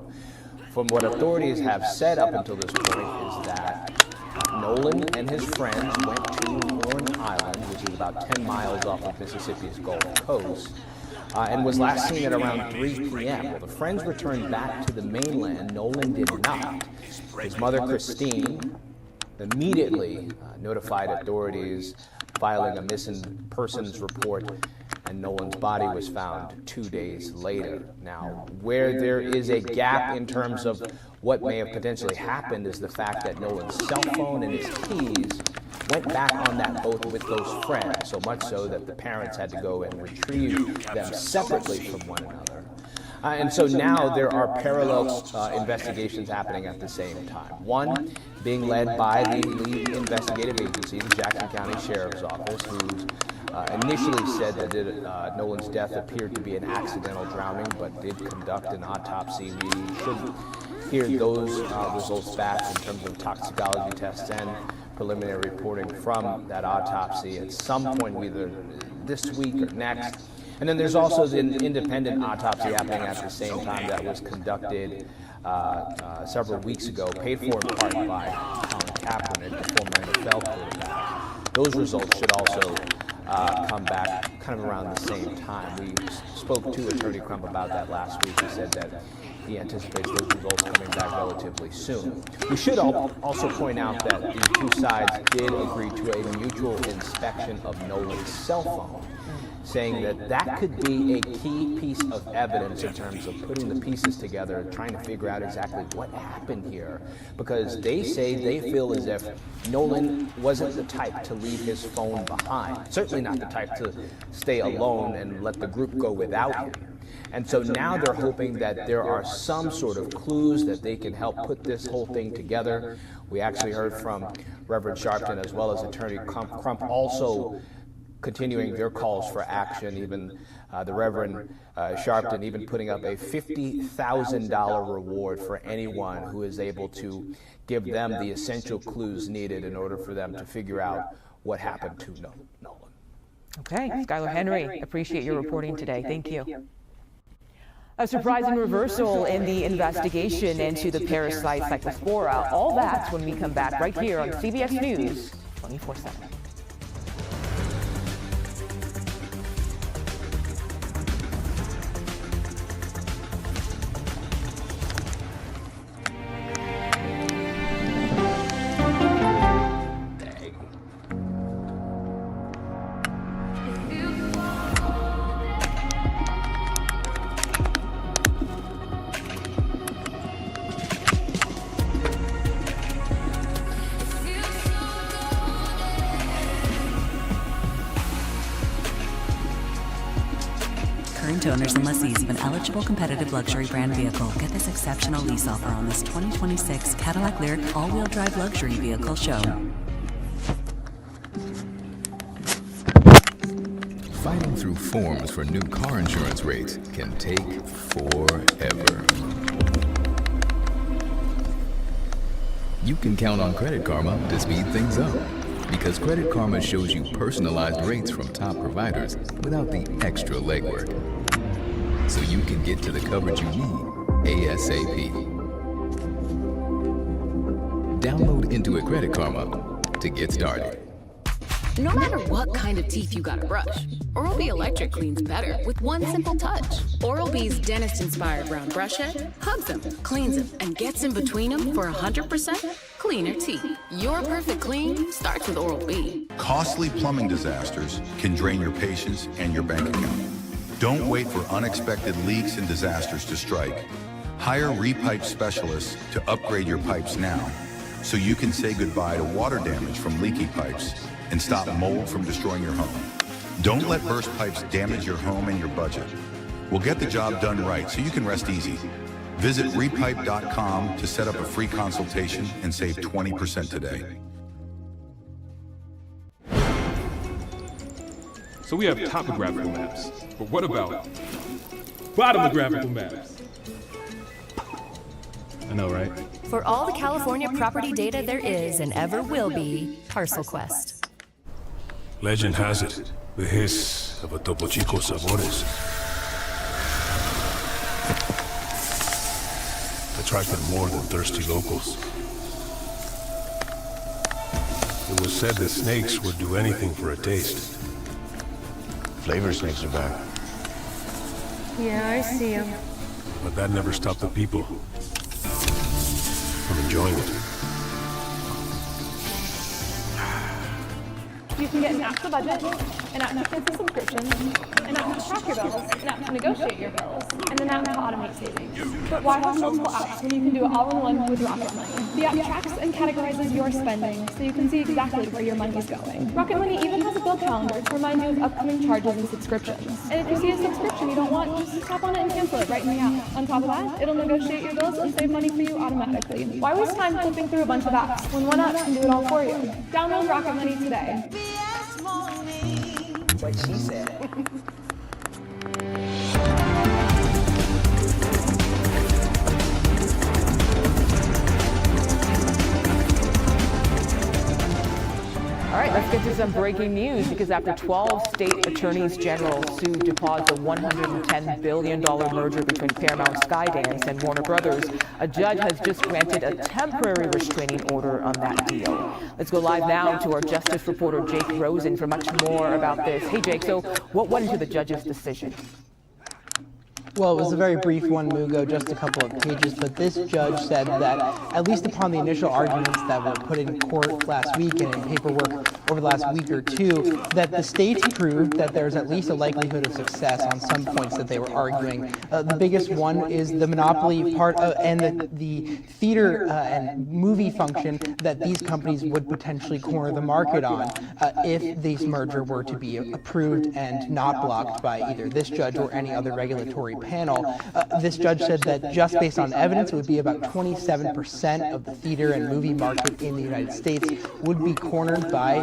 From what authorities have said up until this point is that Nolan and his friends went to Horn Island, which is about 10 miles off of Mississippi's Gulf Coast, and was last seen at around 3 p.m. Well, the friends returned back to the mainland. Nolan did not. His mother, Christine, immediately notified authorities filing a missing persons report, and Nolan's body was found 2 days later. Now, where there is a gap in terms of what may have potentially happened is the fact that Nolan's cell phone and his keys went back on that boat with those friends, so much so that the parents had to go and retrieve them separately from one another. And so now there are parallel investigations happening at the same time. One being led by the lead investigative agency, the Jackson County Sheriff's Office, who initially said that Nolan's death appeared to be an accidental drowning, but did conduct an autopsy. We should hear those results back in terms of toxicology tests and preliminary reporting from that autopsy at some point, either this week or next. And then there's also an independent autopsy happening at the same time that was conducted several weeks ago, paid for in part by Colin Kaepernick, the former NFL quarterback. Those results should also come back kind of around the same time. We spoke to Attorney Crump about that last week. He said that he anticipates those results coming back relatively soon. We should also point out that the two sides did agree to a mutual inspection of Nolan's cell phone, saying that that could be a key piece of evidence in terms of putting the pieces together, trying to figure out exactly what happened here. Because they say they feel as if Nolan wasn't the type to leave his phone behind, certainly not the type to stay alone and let the group go without him. And so now they're hoping that there are some sort of clues that they can help put this whole thing together. We actually heard from Reverend Sharpton as well as Attorney Crump also continuing their calls for action, even the Reverend Sharpton even putting up a $50,000 reward for anyone who is able to give them the essential clues needed in order for them to figure out what happened to Nolan. Okay, Skylar Henry, appreciate your reporting today. Thank you. A surprising reversal in the investigation into the parasite Cyclospora. All that's when we come back right here on CBS News 24/7. Current owners and lessees of an eligible competitive luxury brand vehicle get this exceptional lease offer on this 2026 Cadillac Lyriq all-wheel drive luxury vehicle show. Fighting through forms for new car insurance rates can take forever. You can count on Credit Karma to speed things up, because Credit Karma shows you personalized rates from top providers without the extra legwork, so you can get to the coverage you need ASAP. Download Intuit Credit Karma to get started. No matter what kind of teeth you gotta brush, Oral-B Electric cleans better with one simple touch. Oral-B's dentist-inspired round brush head hugs them, cleans them, and gets in between them for 100% cleaner teeth. Your perfect clean starts with Oral-B. Costly plumbing disasters can drain your patience and your bank account. Don't wait for unexpected leaks and disasters to strike. Hire Repipe specialists to upgrade your pipes now, so you can say goodbye to water damage from leaky pipes and stop mold from destroying your home. Don't let burst pipes damage your home and your budget. We'll get the job done right so you can rest easy. Visit repipe.com to set up a free consultation and save 20% today. So we have topographical maps, but what about bottomographical maps? I know, right? For all the California property data there is and ever will be, Parcel Quest. Legend has it, the hiss of a Topo Chico Sabores attracted more than thirsty locals. It was said that snakes would do anything for a taste. Flavor snakes are back. Yeah, I see them. But that never stopped the people from enjoying it. can get an app to budget, an app to cancel subscriptions, an app to track your bills, an app to negotiate your bills, and an app to automate savings. But why have multiple apps when you can do it all in one with Rocket Money? The app tracks and categorizes your spending so you can see exactly where your money is going. Rocket Money even has a bill calendar to remind you of upcoming charges and subscriptions. And if you see a subscription you don't want, just tap on it and cancel it right in the app. On top of that, it'll negotiate your bills and save money for you automatically. Why waste time flipping through a bunch of apps when one app can do it all for you? Download Rocket Money today. What she said. All right, let's get to some breaking news, because after 12 state attorneys general sued to pause the $110 billion merger between Paramount Skydance and Warner Brothers, a judge has just granted a temporary restraining order on that deal. Let's go live now to our justice reporter, Jake Rosen, for much more about this. Hey, Jake, so what went into the judge's decision? Well, it was a very brief one, Mugo, just a couple of pages, but this judge said that, at least upon the initial arguments that were put in court last week and in paperwork over the last week or two, that the states proved that there's at least a likelihood of success on some points that they were arguing. The biggest one is the monopoly part and the theater and movie function that these companies would potentially corner the market on if this merger were to be approved and not blocked by either this judge or any other regulatory panel. This judge said that just based on evidence, it would be about 27% of the theater and movie market in the United States would be cornered by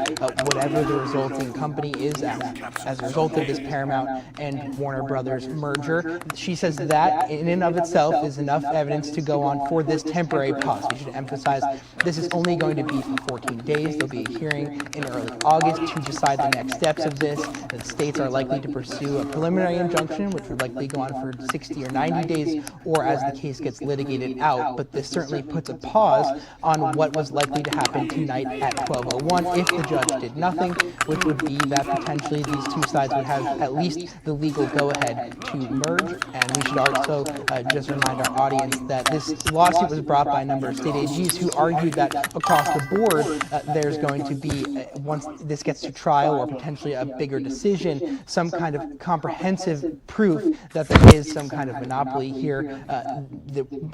whatever the resulting company is as a result of this Paramount and Warner Brothers merger. She says that in and of itself is enough evidence to go on for this temporary pause. We should emphasize this is only going to be for 14 days. There'll be a hearing in early August to decide the next steps of this. The states are likely to pursue a preliminary injunction, which would likely go on for 60 or 90 days, or as the case gets litigated out. But this certainly puts a pause on what was likely to happen tonight at 12:01 if the judge did nothing, which would be that potentially these two sides would have at least the legal go-ahead to merge. And we should also just remind our audience that this lawsuit was brought by a number of state AGs who argued that across the board there's going to be, once this gets to trial or potentially a bigger decision, some kind of comprehensive proof that there is some kind of monopoly here.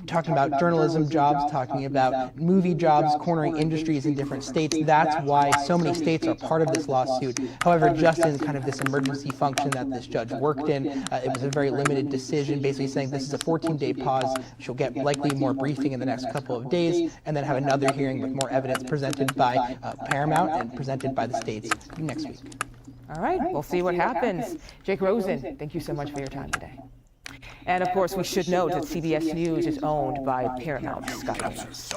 Talking about journalism jobs, talking about movie jobs, cornering industries in different states. That's why so many states are part of this lawsuit. However, just in kind of this emergency function that this judge worked in, it was a very limited decision, basically saying this is a 14-day pause. She'll get likely more briefing in the next couple of days, and then have another hearing with more evidence presented by Paramount and presented by the states next week. All right, we'll see what happens. Jake Rosen, thank you so much for your time today. And of course, we should note that CBS News is owned by Paramount Skydance.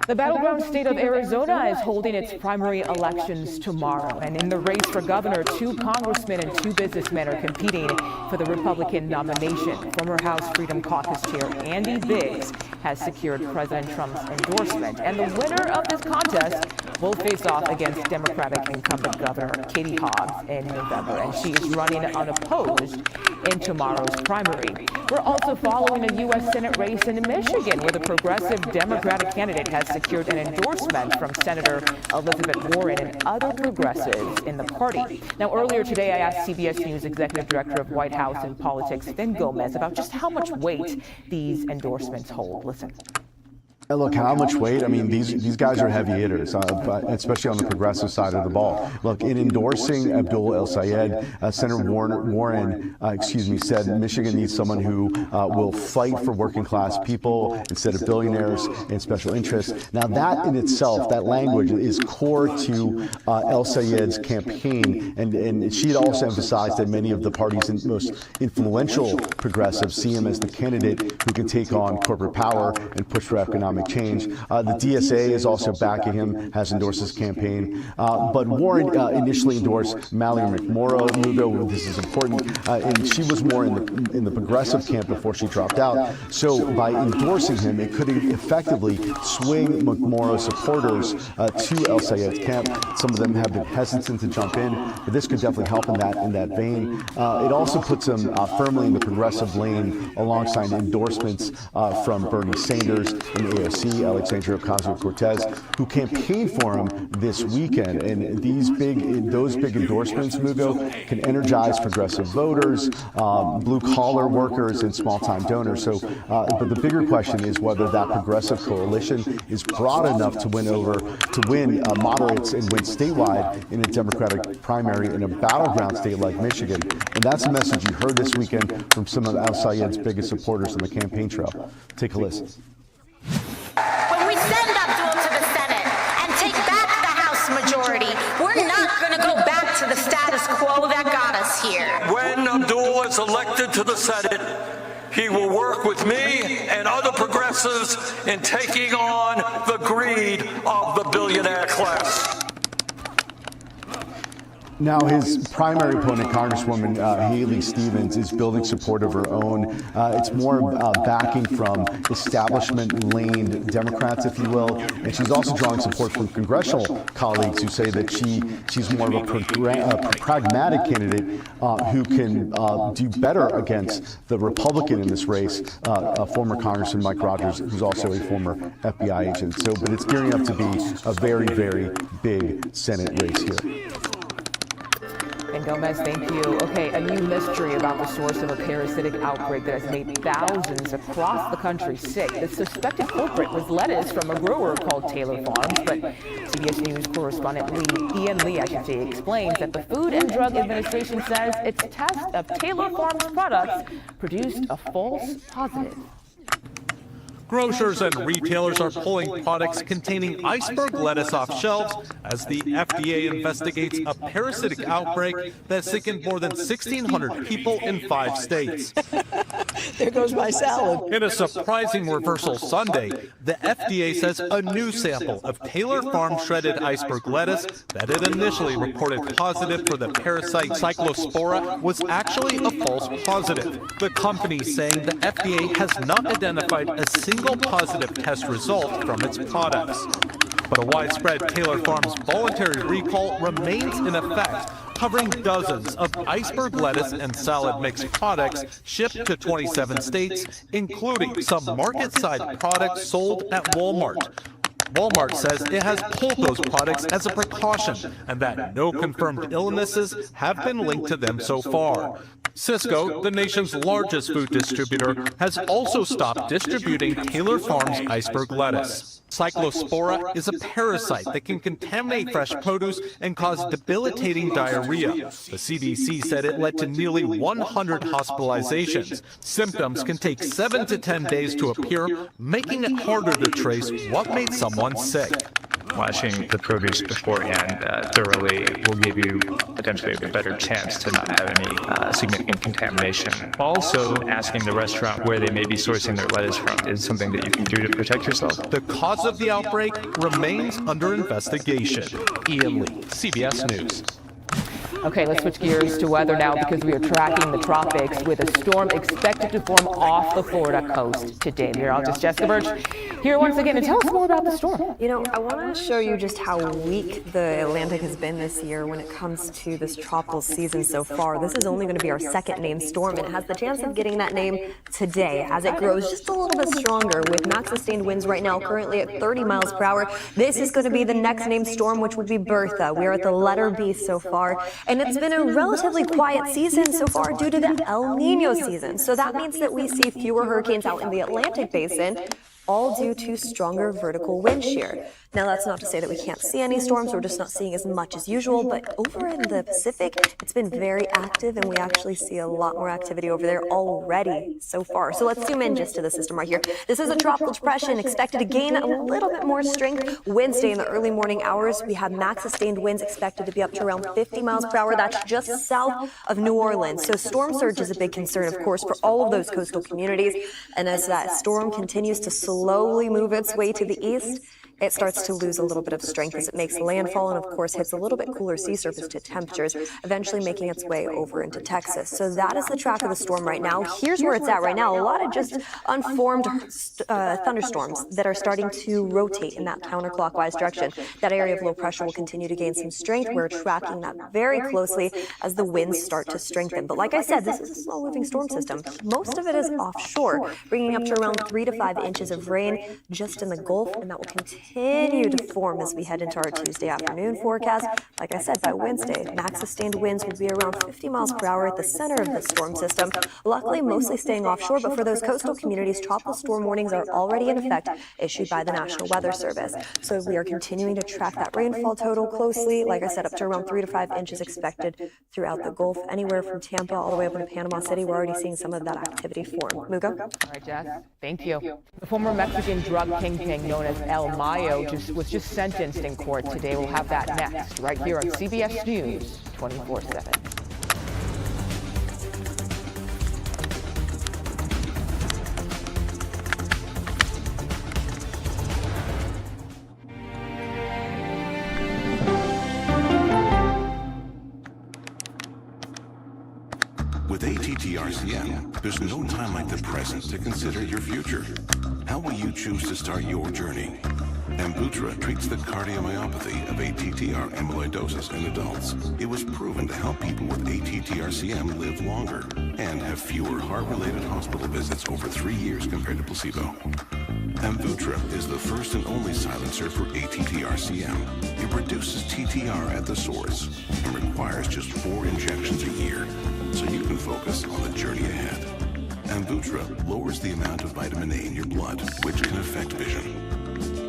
The battleground state of Arizona is holding its primary elections tomorrow. And in the race for governor, 2 congressmen and 2 businessmen are competing for the Republican nomination. Former House Freedom Caucus Chair Andy Biggs has secured President Trump's endorsement. And the winner of this contest will face off against Democratic incumbent Governor Katie Hobbs in November. And she is running unopposed in tomorrow's primary. We're also following a U.S. Senate race in Michigan, where the progressive Democratic candidate has secured an endorsement from Senator Elizabeth Warren and other progressives in the party. Now, earlier today, I asked CBS News Executive Director of White House and Politics, Finn Gomez, about just how much weight these endorsements hold. Listen. Look, how much weight? I mean, these guys are heavy hitters, especially on the progressive side of the ball. Look, in endorsing Abdul El-Sayed, Senator Warren, said Michigan needs someone who will fight for working class people instead of billionaires and special interests. Now, that in itself, that language is core to El-Sayed's campaign, and she had also emphasized that many of the party's most influential progressives see him as the candidate who can take on corporate power and push for economic change. The DSA is also backing him, has endorsed his campaign. But Warren initially endorsed Mallory McMorrow. Mugo, this is important, and she was more in the progressive camp before she dropped out. So by endorsing him, it could effectively swing McMorrow supporters to El-Sayed's camp. Some of them have been hesitant to jump in, but this could definitely help in that vein. It also puts him firmly in the progressive lane alongside endorsing endorsements from Bernie Sanders and AOC, Alexandria Ocasio-Cortez, who campaigned for him this weekend. And those big endorsements, Mugo, can energize progressive voters, blue-collar workers, and small-time donors. So, but the bigger question is whether that progressive coalition is broad enough to win moderates and win statewide in a Democratic primary in a battleground state like Michigan. And that's the message you heard this weekend from some of al-Sayed's biggest supporters on the campaign trail. Take a listen. When we send Abdul to the Senate and take back the House majority, we're not going to go back to the status quo that got us here. When Abdul is elected to the Senate, he will work with me and other progressives in taking on the greed of the billionaire class. Now, his primary opponent, Congresswoman Haley Stevens, is building support of her own. It's more backing from establishment-laned Democrats, if you will. And she's also drawing support from congressional colleagues who say that she's more of a pragmatic candidate who can do better against the Republican in this race, former Congressman Mike Rogers, who's also a former FBI agent. So, but it's gearing up to be a very, very big Senate race here. And Gomez, thank you. Okay, a new mystery about the source of a parasitic outbreak that has made thousands across the country sick. The suspected culprit was lettuce from a grower called Taylor Farms, but CBS News correspondent Ian Lee, explains that the Food and Drug Administration says its test of Taylor Farms products produced a false positive. Grocers and retailers are pulling products containing iceberg lettuce off shelves as the FDA investigates a parasitic outbreak that sickened more than 1,600 people in 5 states. There goes my salad. In a surprising reversal Sunday, the FDA says a new sample of Taylor Farms shredded iceberg lettuce that it initially reported positive for the parasite Cyclospora was actually a false positive. The company saying the FDA has not identified a single positive test result from its products. But a widespread Taylor Farms voluntary recall remains in effect, covering dozens of iceberg lettuce and salad mix products shipped to 27 states, including some market-side products sold at Walmart. Walmart says it has pulled those products as a precaution and that no confirmed illnesses have been linked to them so far. Sysco, the nation's largest food distributor, has also stopped distributing Taylor Farms iceberg lettuce. Cyclospora is a parasite that can contaminate fresh produce and cause debilitating diarrhea. The CDC said it led to nearly 100 hospitalizations. Symptoms can take 7 to 10 days to appear, making it harder to trace what made someone sick. Washing the produce beforehand thoroughly will give you potentially a better chance to not have any significant contamination. Also, asking the restaurant where they may be sourcing their lettuce from is something that you can do to protect yourself. The cause of the outbreak remains under investigation. Ian Lee, CBS News. Okay, let's switch gears to weather now because we are tracking the tropics with a storm expected to form off the Florida coast today. Meteorologist Jessica Birch here once again to tell us more about the storm. You know, I want to show you just how weak the Atlantic has been this year when it comes to this tropical season so far. This is only going to be our second named storm, and it has the chance of getting that name today as it grows just a little bit stronger with max sustained winds right now currently at 30 miles per hour. This is going to be the next named storm, which would be Bertha. We are at the letter B so far. And it's been a relatively quiet season so far due to the El Nino season. So that means that we see fewer hurricanes out in the Atlantic basin, all due to stronger vertical wind shear. Now, that's not to say that we can't see any storms, we're just not seeing as much as usual, but over in the Pacific, it's been very active, and we actually see a lot more activity over there already so far. So let's zoom in just to the system right here. This is a tropical depression expected to gain a little bit more strength Wednesday in the early morning hours. We have max sustained winds expected to be up to around 50 miles per hour. That's just south of New Orleans. So storm surge is a big concern, of course, for all of those coastal communities. And as that storm continues to slowly move its way to the east, it starts to lose a little bit of strength as it makes landfall and, of course, hits a little bit cooler sea surface to temperatures, eventually making its way over into Texas. So that is the track of the storm right now. Here's where it's at right now. A lot of just unformed thunderstorms that are starting to rotate in that counterclockwise direction. That area of low pressure will continue to gain some strength. We're tracking that very closely as the winds start to strengthen. But like I said, this is a slow-moving storm system. Most of it is offshore, bringing up to around 3 to 5 inches of rain just in the Gulf, and that will continue to form as we head into our Tuesday afternoon forecast. Like I said, by Wednesday, max sustained winds will be around 50 miles per hour at the center of the storm system. Luckily, mostly staying offshore, but for those coastal communities, tropical storm warnings are already in effect, issued by the National Weather Service. So we are continuing to track that rainfall total closely. Like I said, up to around 3 to 5 inches expected throughout the Gulf, anywhere from Tampa all the way up into Panama City. We're already seeing some of that activity form. Mugo? All right, Jess. Thank you. The former Mexican drug kingpin known as El Mayo was just sentenced in court today. We'll have that next, right here on CBS News 24/7. With ATTRCM, there's no time like the present to consider your future. How will you choose to start your journey? Amvuttra treats the cardiomyopathy of ATTR amyloidosis in adults. It was proven to help people with ATTRCM live longer and have fewer heart-related hospital visits over 3 years compared to placebo. Amvuttra is the first and only silencer for ATTRCM. It reduces TTR at the source and requires just 4 injections a year, so you can focus on the journey ahead. Amvuttra lowers the amount of vitamin A in your blood, which can affect vision.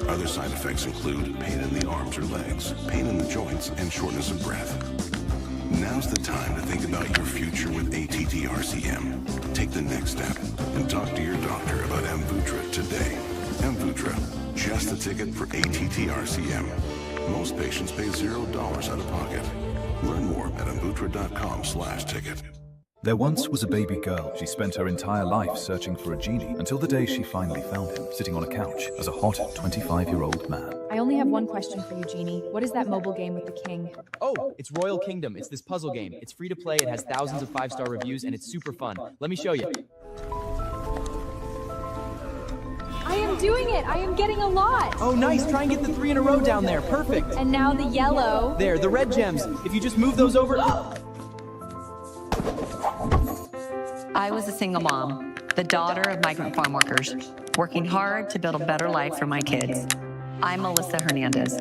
Other side effects include pain in the arms or legs, pain in the joints, and shortness of breath. Now's the time to think about your future with ATTRCM. Take the next step and talk to your doctor about Amvuttra today. Amvuttra, just the ticket for ATTRCM. Most patients pay $0 out of pocket. Learn more at amvuttra.com/ticket. There once was a baby girl. She spent her entire life searching for a genie until the day she finally found him, sitting on a couch as a hot 25-year-old man. I only have one question for you, Genie. What is that mobile game with the king? Oh, it's Royal Kingdom. It's this puzzle game. It's free to play. It has thousands of 5-star reviews, and it's super fun. Let me show you. I am doing it! I am getting a lot! Oh, nice. Try and get the 3 in a row down there. Perfect. And now the yellow. There, the red gems. If you just move those over... I was a single mom, the daughter of migrant farm workers, working hard to build a better life for my kids. I'm Melissa Hernandez.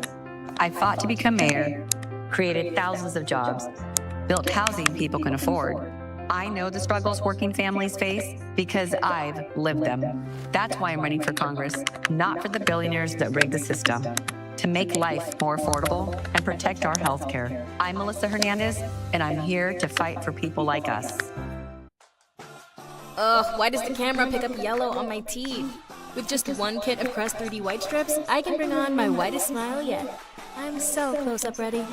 I fought to become mayor, created thousands of jobs, built housing people can afford. I know the struggles working families face because I've lived them. That's why I'm running for Congress, not for the billionaires that rig the system. To make life more affordable and protect our health care. I'm Melissa Hernandez, and I'm here to fight for people like us. Ugh, why does the camera pick up yellow on my teeth? With just one kit of Crest 3D white strips, I can bring on my whitest smile yet. I'm so close-up ready.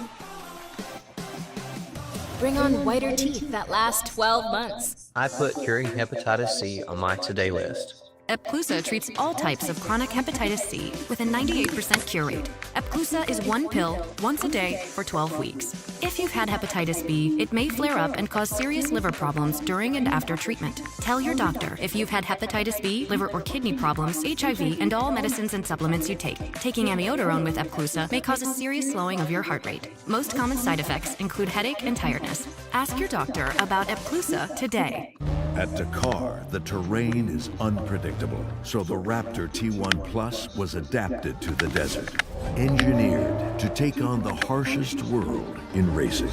Bring on whiter teeth that last 12 months. I put curing hepatitis C on my today list. Epclusa treats all types of chronic hepatitis C with a 98% cure rate. Epclusa is one pill, once a day, for 12 weeks. If you've had hepatitis B, it may flare up and cause serious liver problems during and after treatment. Tell your doctor if you've had hepatitis B, liver or kidney problems, HIV, and all medicines and supplements you take. Taking amiodarone with Epclusa may cause a serious slowing of your heart rate. Most common side effects include headache and tiredness. Ask your doctor about Epclusa today. At Dakar, the terrain is unpredictable, so the Raptor T1 Plus was adapted to the desert, engineered to take on the harshest world in racing.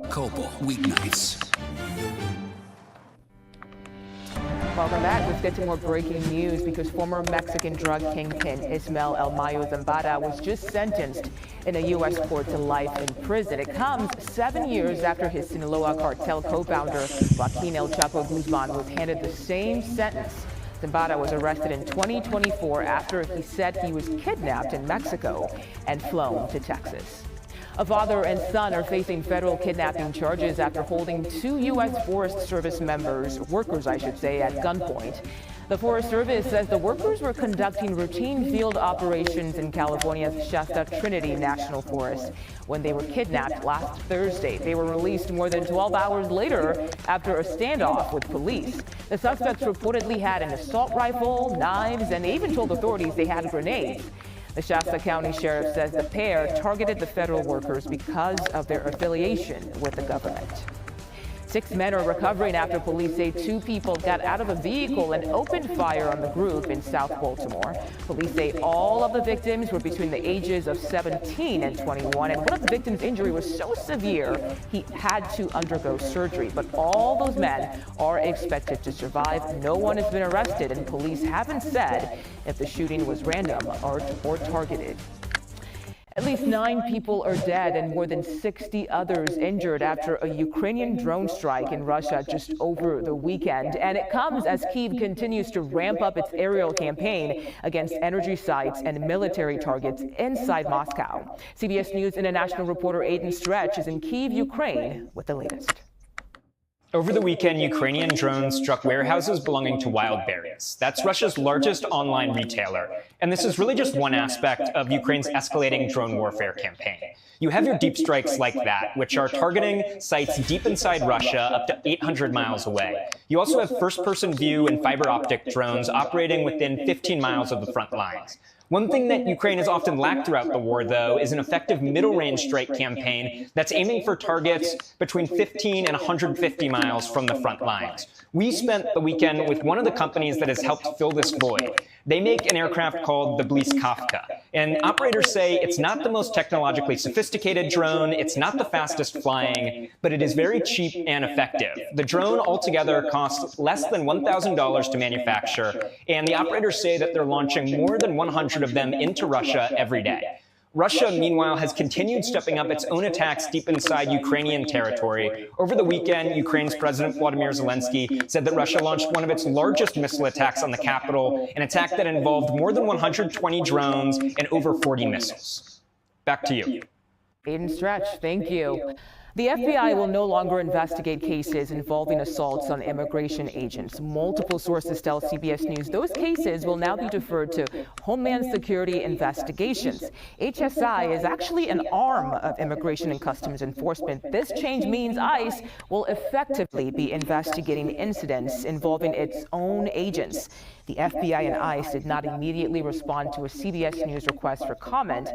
Copal, weeknights. Welcome back. Let's get to more breaking news because former Mexican drug kingpin Ismael El Mayo Zambada was just sentenced in a U.S. court to life in prison. It comes 7 years after his Sinaloa cartel co-founder Joaquin El Chapo Guzman was handed the same sentence. Zambada was arrested in 2024 after he said he was kidnapped in Mexico and flown to Texas. A father and son are facing federal kidnapping charges after holding 2 U.S. Forest Service workers, at gunpoint. The Forest Service says the workers were conducting routine field operations in California's Shasta Trinity National Forest when they were kidnapped last Thursday. They were released more than 12 hours later after a standoff with police. The suspects reportedly had an assault rifle, knives, and even told authorities they had grenades. The Shasta County Sheriff says the pair targeted the federal workers because of their affiliation with the government. 6 men are recovering after police say 2 people got out of a vehicle and opened fire on the group in South Baltimore. Police say all of the victims were between the ages of 17 and 21, and one of the victims' injury was so severe he had to undergo surgery. But all those men are expected to survive. No one has been arrested, and police haven't said if the shooting was random or targeted. At least 9 people are dead and more than 60 others injured after a Ukrainian drone strike in Russia just over the weekend. And it comes as Kyiv continues to ramp up its aerial campaign against energy sites and military targets inside Moscow. CBS News international reporter Aidan Stretch is in Kyiv, Ukraine, with the latest. Over the weekend, Ukrainian drones struck warehouses belonging to Wildberries. That's Russia's largest online retailer. And this is really just one aspect of Ukraine's escalating drone warfare campaign. You have your deep strikes like that, which are targeting sites deep inside Russia up to 800 miles away. You also have first-person view and fiber optic drones operating within 15 miles of the front lines. One thing that Ukraine has often lacked throughout the war, though, is an effective middle-range strike campaign that's aiming for targets between 15 and 150 miles from the front lines. We spent the weekend with one of the companies that has helped fill this void. They make an aircraft called the Bliskavka, and operators say it's not the most technologically sophisticated drone, it's not the fastest flying, but it is very cheap and effective. The drone altogether costs less than $1,000 to manufacture, and the operators say that they're launching more than 100 of them into Russia every day. Russia, meanwhile, has continued stepping up its own attacks deep inside Ukrainian territory. Over the weekend, Ukraine's President Volodymyr Zelensky said that Russia launched one of its largest missile attacks on the capital, an attack that involved more than 120 drones and over 40 missiles. Back to you. Aidan Stretch, thank you. The FBI will no longer investigate cases involving assaults on immigration agents. Multiple sources tell CBS News those cases will now be deferred to Homeland Security investigations. HSI is actually an arm of Immigration and Customs Enforcement. This change means ICE will effectively be investigating incidents involving its own agents. The FBI and ICE did not immediately respond to a CBS News request for comment.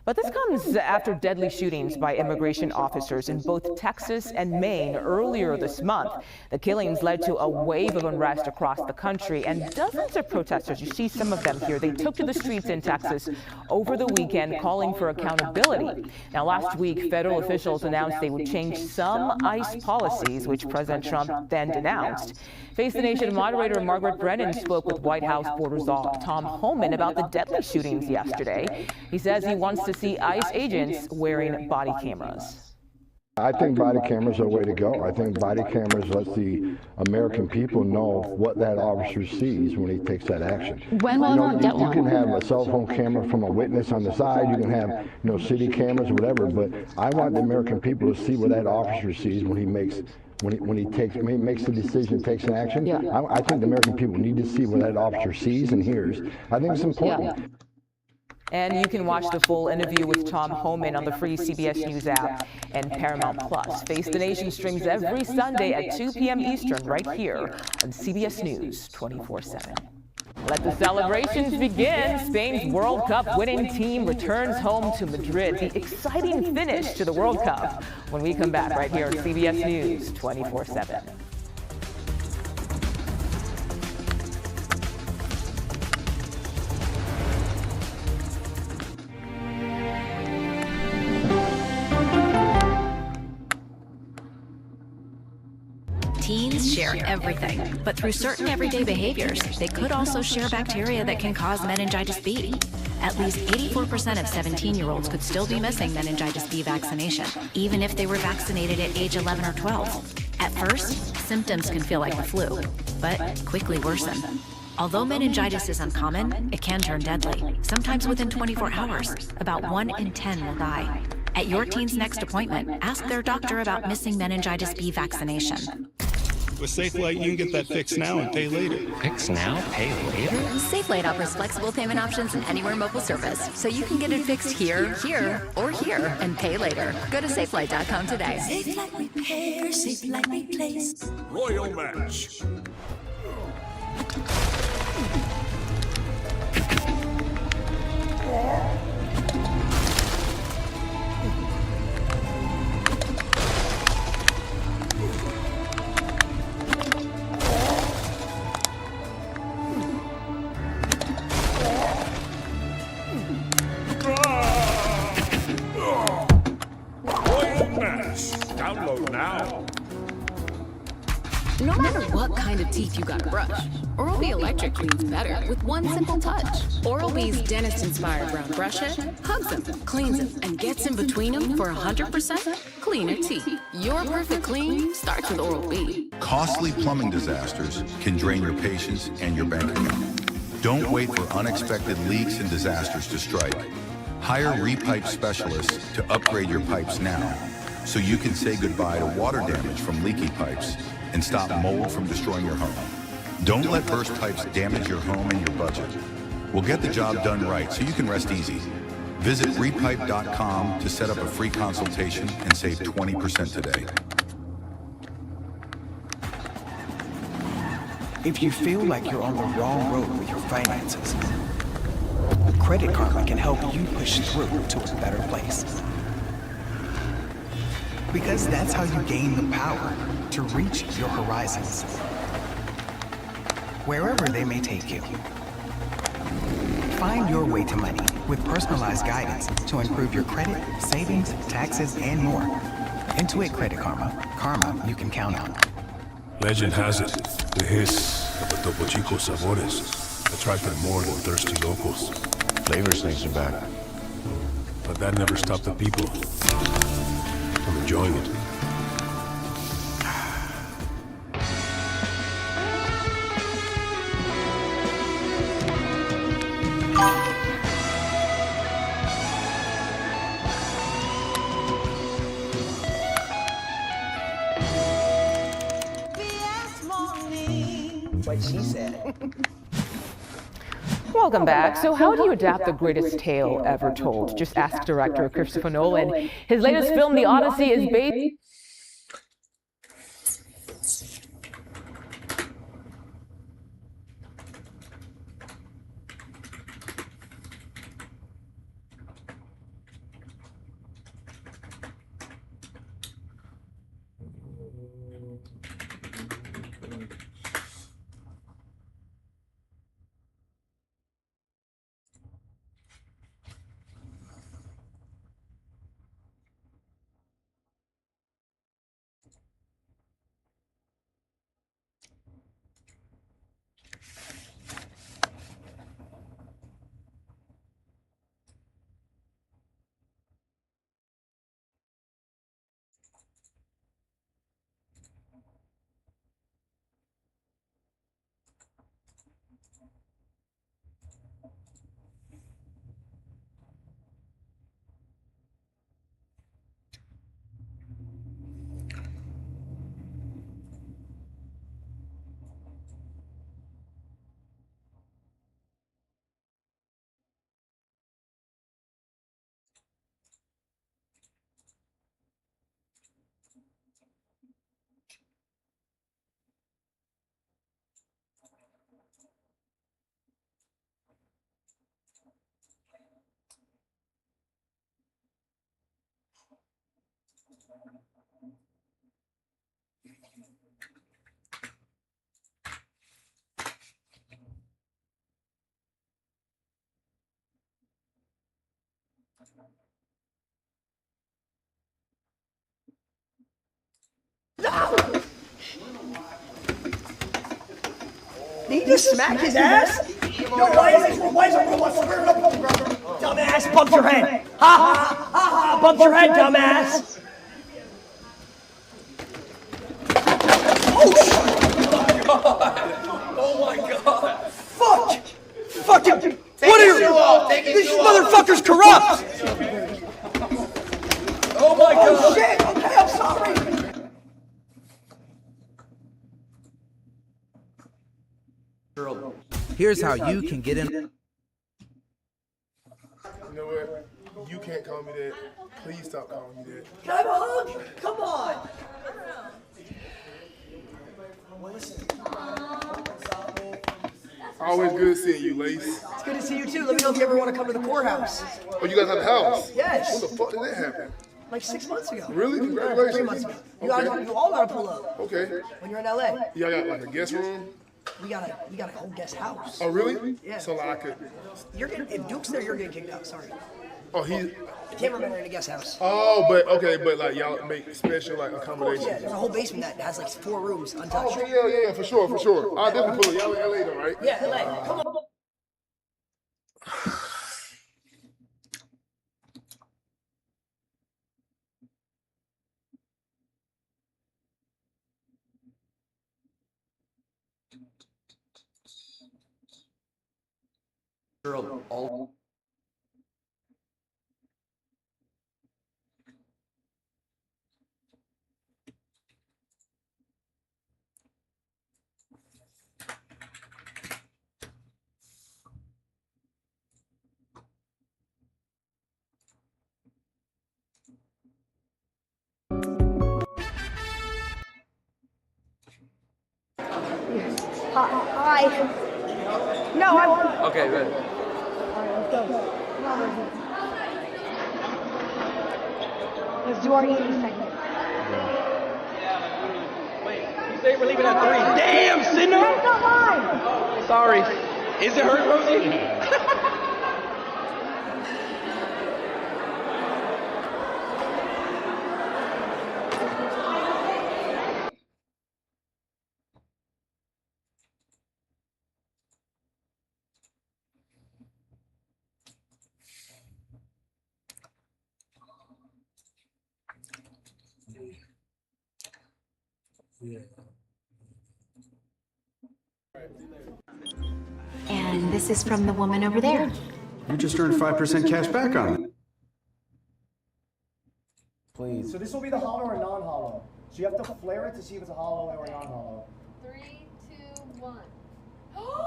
But this comes after deadly shootings by immigration officers in both Texas and Maine earlier this month. The killings led to a wave of unrest across the country, and dozens of protesters, you see some of them here, they took to the streets in Texas over the weekend calling for accountability. Now, last week, federal officials announced they would change some ICE policies, which President Trump then denounced. Face the Nation moderator Margaret Brennan spoke with White House Board Tom Homan about the deadly shootings yesterday. He says he wants to see ICE agents wearing body cameras. I think body cameras are the way to go. I think body cameras let the American people know what that officer sees when he takes that action. When will everyone get one? You can have a cell phone camera from a witness on the side. You can have, city cameras, whatever. But I want the American people to see what that officer sees when he makes the decision, takes an action. Yeah. I think the American people need to see what that officer sees and hears. I think it's important. Yeah. And you can watch the full interview with Tom Homan on the free CBS News app and Paramount Plus. Face the Nation streams every Sunday at 2 p.m. Eastern right here on CBS News 24/7. Let the celebrations begin. Spain's World Cup winning team returns home to Madrid. The exciting finish to the World Cup when we come back right here on CBS News 24/7. Teens share everything, but through certain everyday behaviors, they could also share bacteria that can cause meningitis B. At least 84% of 17-year-olds could still be missing meningitis B vaccination, even if they were vaccinated at age 11 or 12. At first, symptoms can feel like the flu, but quickly worsen. Although meningitis is uncommon, it can turn deadly, sometimes within 24 hours. About 1 in 10 will die. At your teen's next appointment, ask their doctor about missing meningitis B vaccination. With SafeLight, you can get that fixed now and pay later. Fix now, pay later? SafeLight offers flexible payment options and anywhere mobile service, so you can get it fixed here, or here, and pay later. Go to safelight.com today. SafeLight Repair, SafeLight Replace. Royal Match. Download now. No matter what kind of teeth you gotta brush, Oral-B Electric cleans better with one simple touch. Oral-B's dentist-inspired round brush head hugs them, cleans them, and gets in between them for 100% cleaner teeth. Your perfect clean starts with Oral-B. Costly plumbing disasters can drain your patience and your bank account. Don't wait for unexpected leaks and disasters to strike. Hire Repipe specialists to upgrade your pipes now, so you can say goodbye to water damage from leaky pipes and stop mold from destroying your home. Don't let burst pipes damage your home and your budget. We'll get the job done right so you can rest easy. Visit repipe.com to set up a free consultation and save 20% today. If you feel like you're on the wrong road with your finances, Credit Karma can help you push through to a better place. Because that's how you gain the power to reach your horizons, wherever they may take you. Find your way to money with personalized guidance to improve your credit, savings, taxes, and more. Intuit Credit Karma. Karma you can count on. Legend has it, the hiss of the Topo Chico sabores attracted more than thirsty locals. Flavor snakes are back. But that never stopped the people from enjoying it. What she said. Welcome back. So how do you adapt the greatest tale ever told? Just ask director Christopher Nolan. His latest film, The Odyssey, is based... Did he just smack his ass? Yo, why is everyone squaring up? Dumbass, bump your head. Ha ha ha ha, bump your head, dumbass. Oh my god! Fuck! Fucking! What are you? These motherfuckers corrupt! Oh my god! Oh shit! Okay, I'm sorry. Here's how you can get in. You know what? You can't call me that. Please stop calling me that. Can I have a hug? Come on. Well, listen. Always good seeing you, Lace. It's good to see you too. Let me know if you ever want to come to the courthouse. Oh, you guys have a house? Yes. When the fuck did that happen? Like 6 months ago. Really? Congratulations. 3 months ago. You all gotta pull up. Okay. When you're in LA. Yeah, I got like a guest room. We got a whole guest house. Oh, really? Yeah. So like I could. If Duke's there, you're getting kicked out. Sorry. Oh, he. The cameramen are in a guest house. Oh, but like y'all make special like accommodations. Yeah, there's a whole basement that has like 4 rooms untouched. Oh, yeah, for sure. I'll definitely pull it. Y'all in LA though, right? Yeah, LA. Come on. Girl, all. Hi. No, I won't. Okay, good. Let's go. Come on, let's do our eating segment. Wait, you say we're leaving at 3. Damn, Cinder! That's not mine! Sorry. Is it hurt, Rosie? And this is from the woman over there. You just earned 5% cash back on it. Please. So this will be the hollow or non-hollow. So you have to flare it to see if it's a hollow or non-hollow. 3, 2, 1. Oh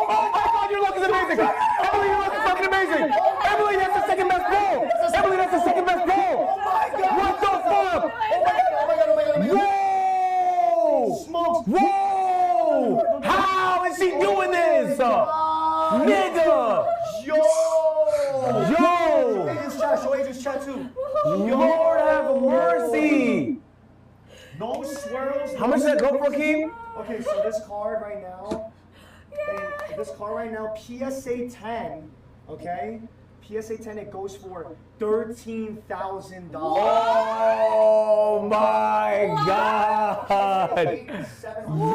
my God, your luck is amazing! Emily, your luck is fucking amazing! Emily, that's the second best pull! Emily, that's the second best pull! Oh my God! What the fuck? Oh my God! Whoa! Smokes! Whoa! How is he doing this? Nigga! Yo! Show Agent's chat too. Lord have mercy! No swirls. How much does that go for, Keem? Okay, so this card right now, PSA 10, okay? PSA 10, it goes for $13,000. Oh my God!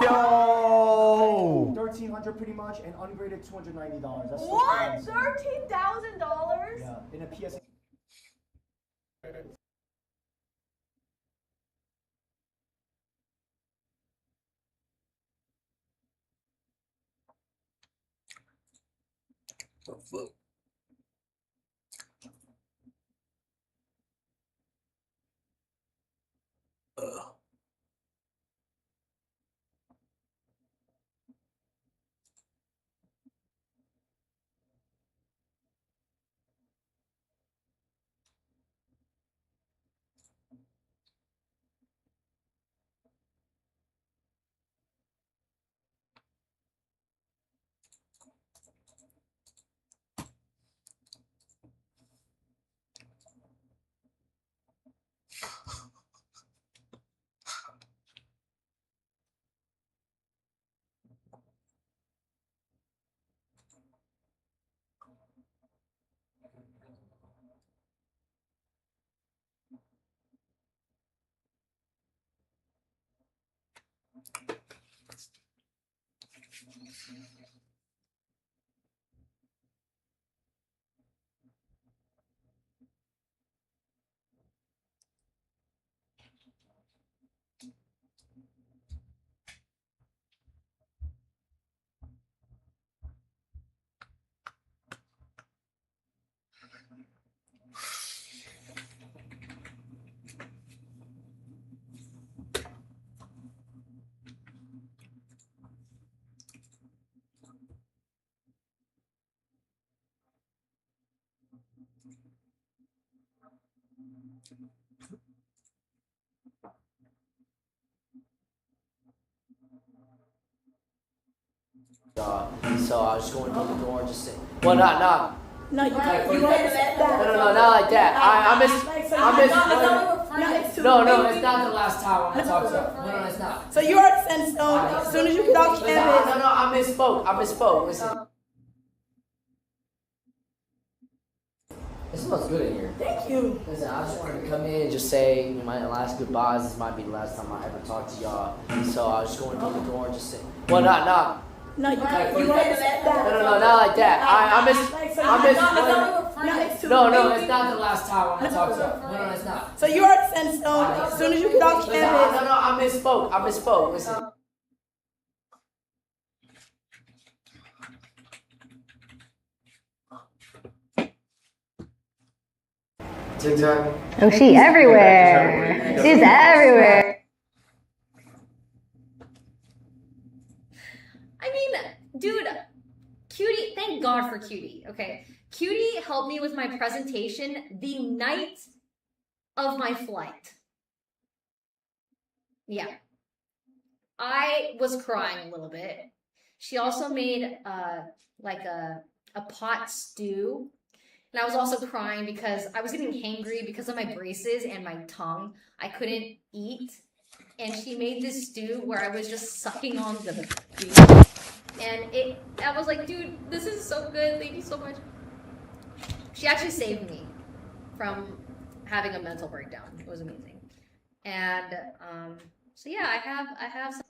Yo! 1,300 pretty much, and ungraded $290. That's What? $13,000? Yeah, in a PSA. So I was going to the door and just say, well, not. No, you can't. No, You can't say that. not like that. I miss. No, it's not the last time I want to talk to you. No, it's not. So you already set in stone. As soon as you get off campus. No, I misspoke. Listen. It smells good in here. Thank you. Listen, I just wanted to come in and just say my last goodbyes. This might be the last time I ever talk to y'all. So I was just going to the door and just say, well, not. No, you can't. You can't say that. No, not like that. I miss. No, it's not the last time I want to talk to you. No, it's not. So you already set in stone. As soon as you get off campus. No, I misspoke. Listen. TikTok. Oh, she everywhere. She's everywhere. I mean, dude, Cutie, thank God for Cutie, okay? Cutie helped me with my presentation the night of my flight. Yeah. I was crying a little bit. She also made, like a pot stew. And I was also crying because I was getting hangry because of my braces and my tongue. I couldn't eat. And she made this stew where I was just sucking on the beef. And I was like, dude, this is so good. Thank you so much. She actually saved me from having a mental breakdown. It was amazing. And so yeah, I have some.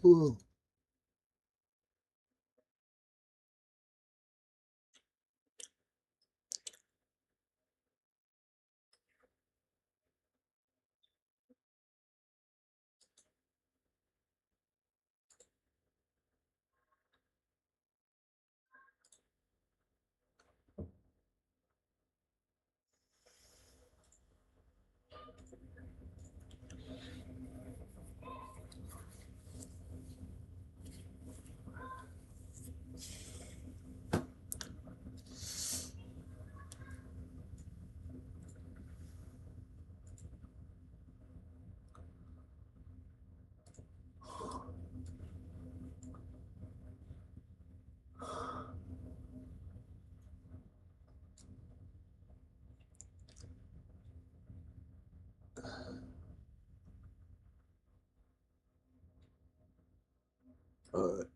Ooh. All right.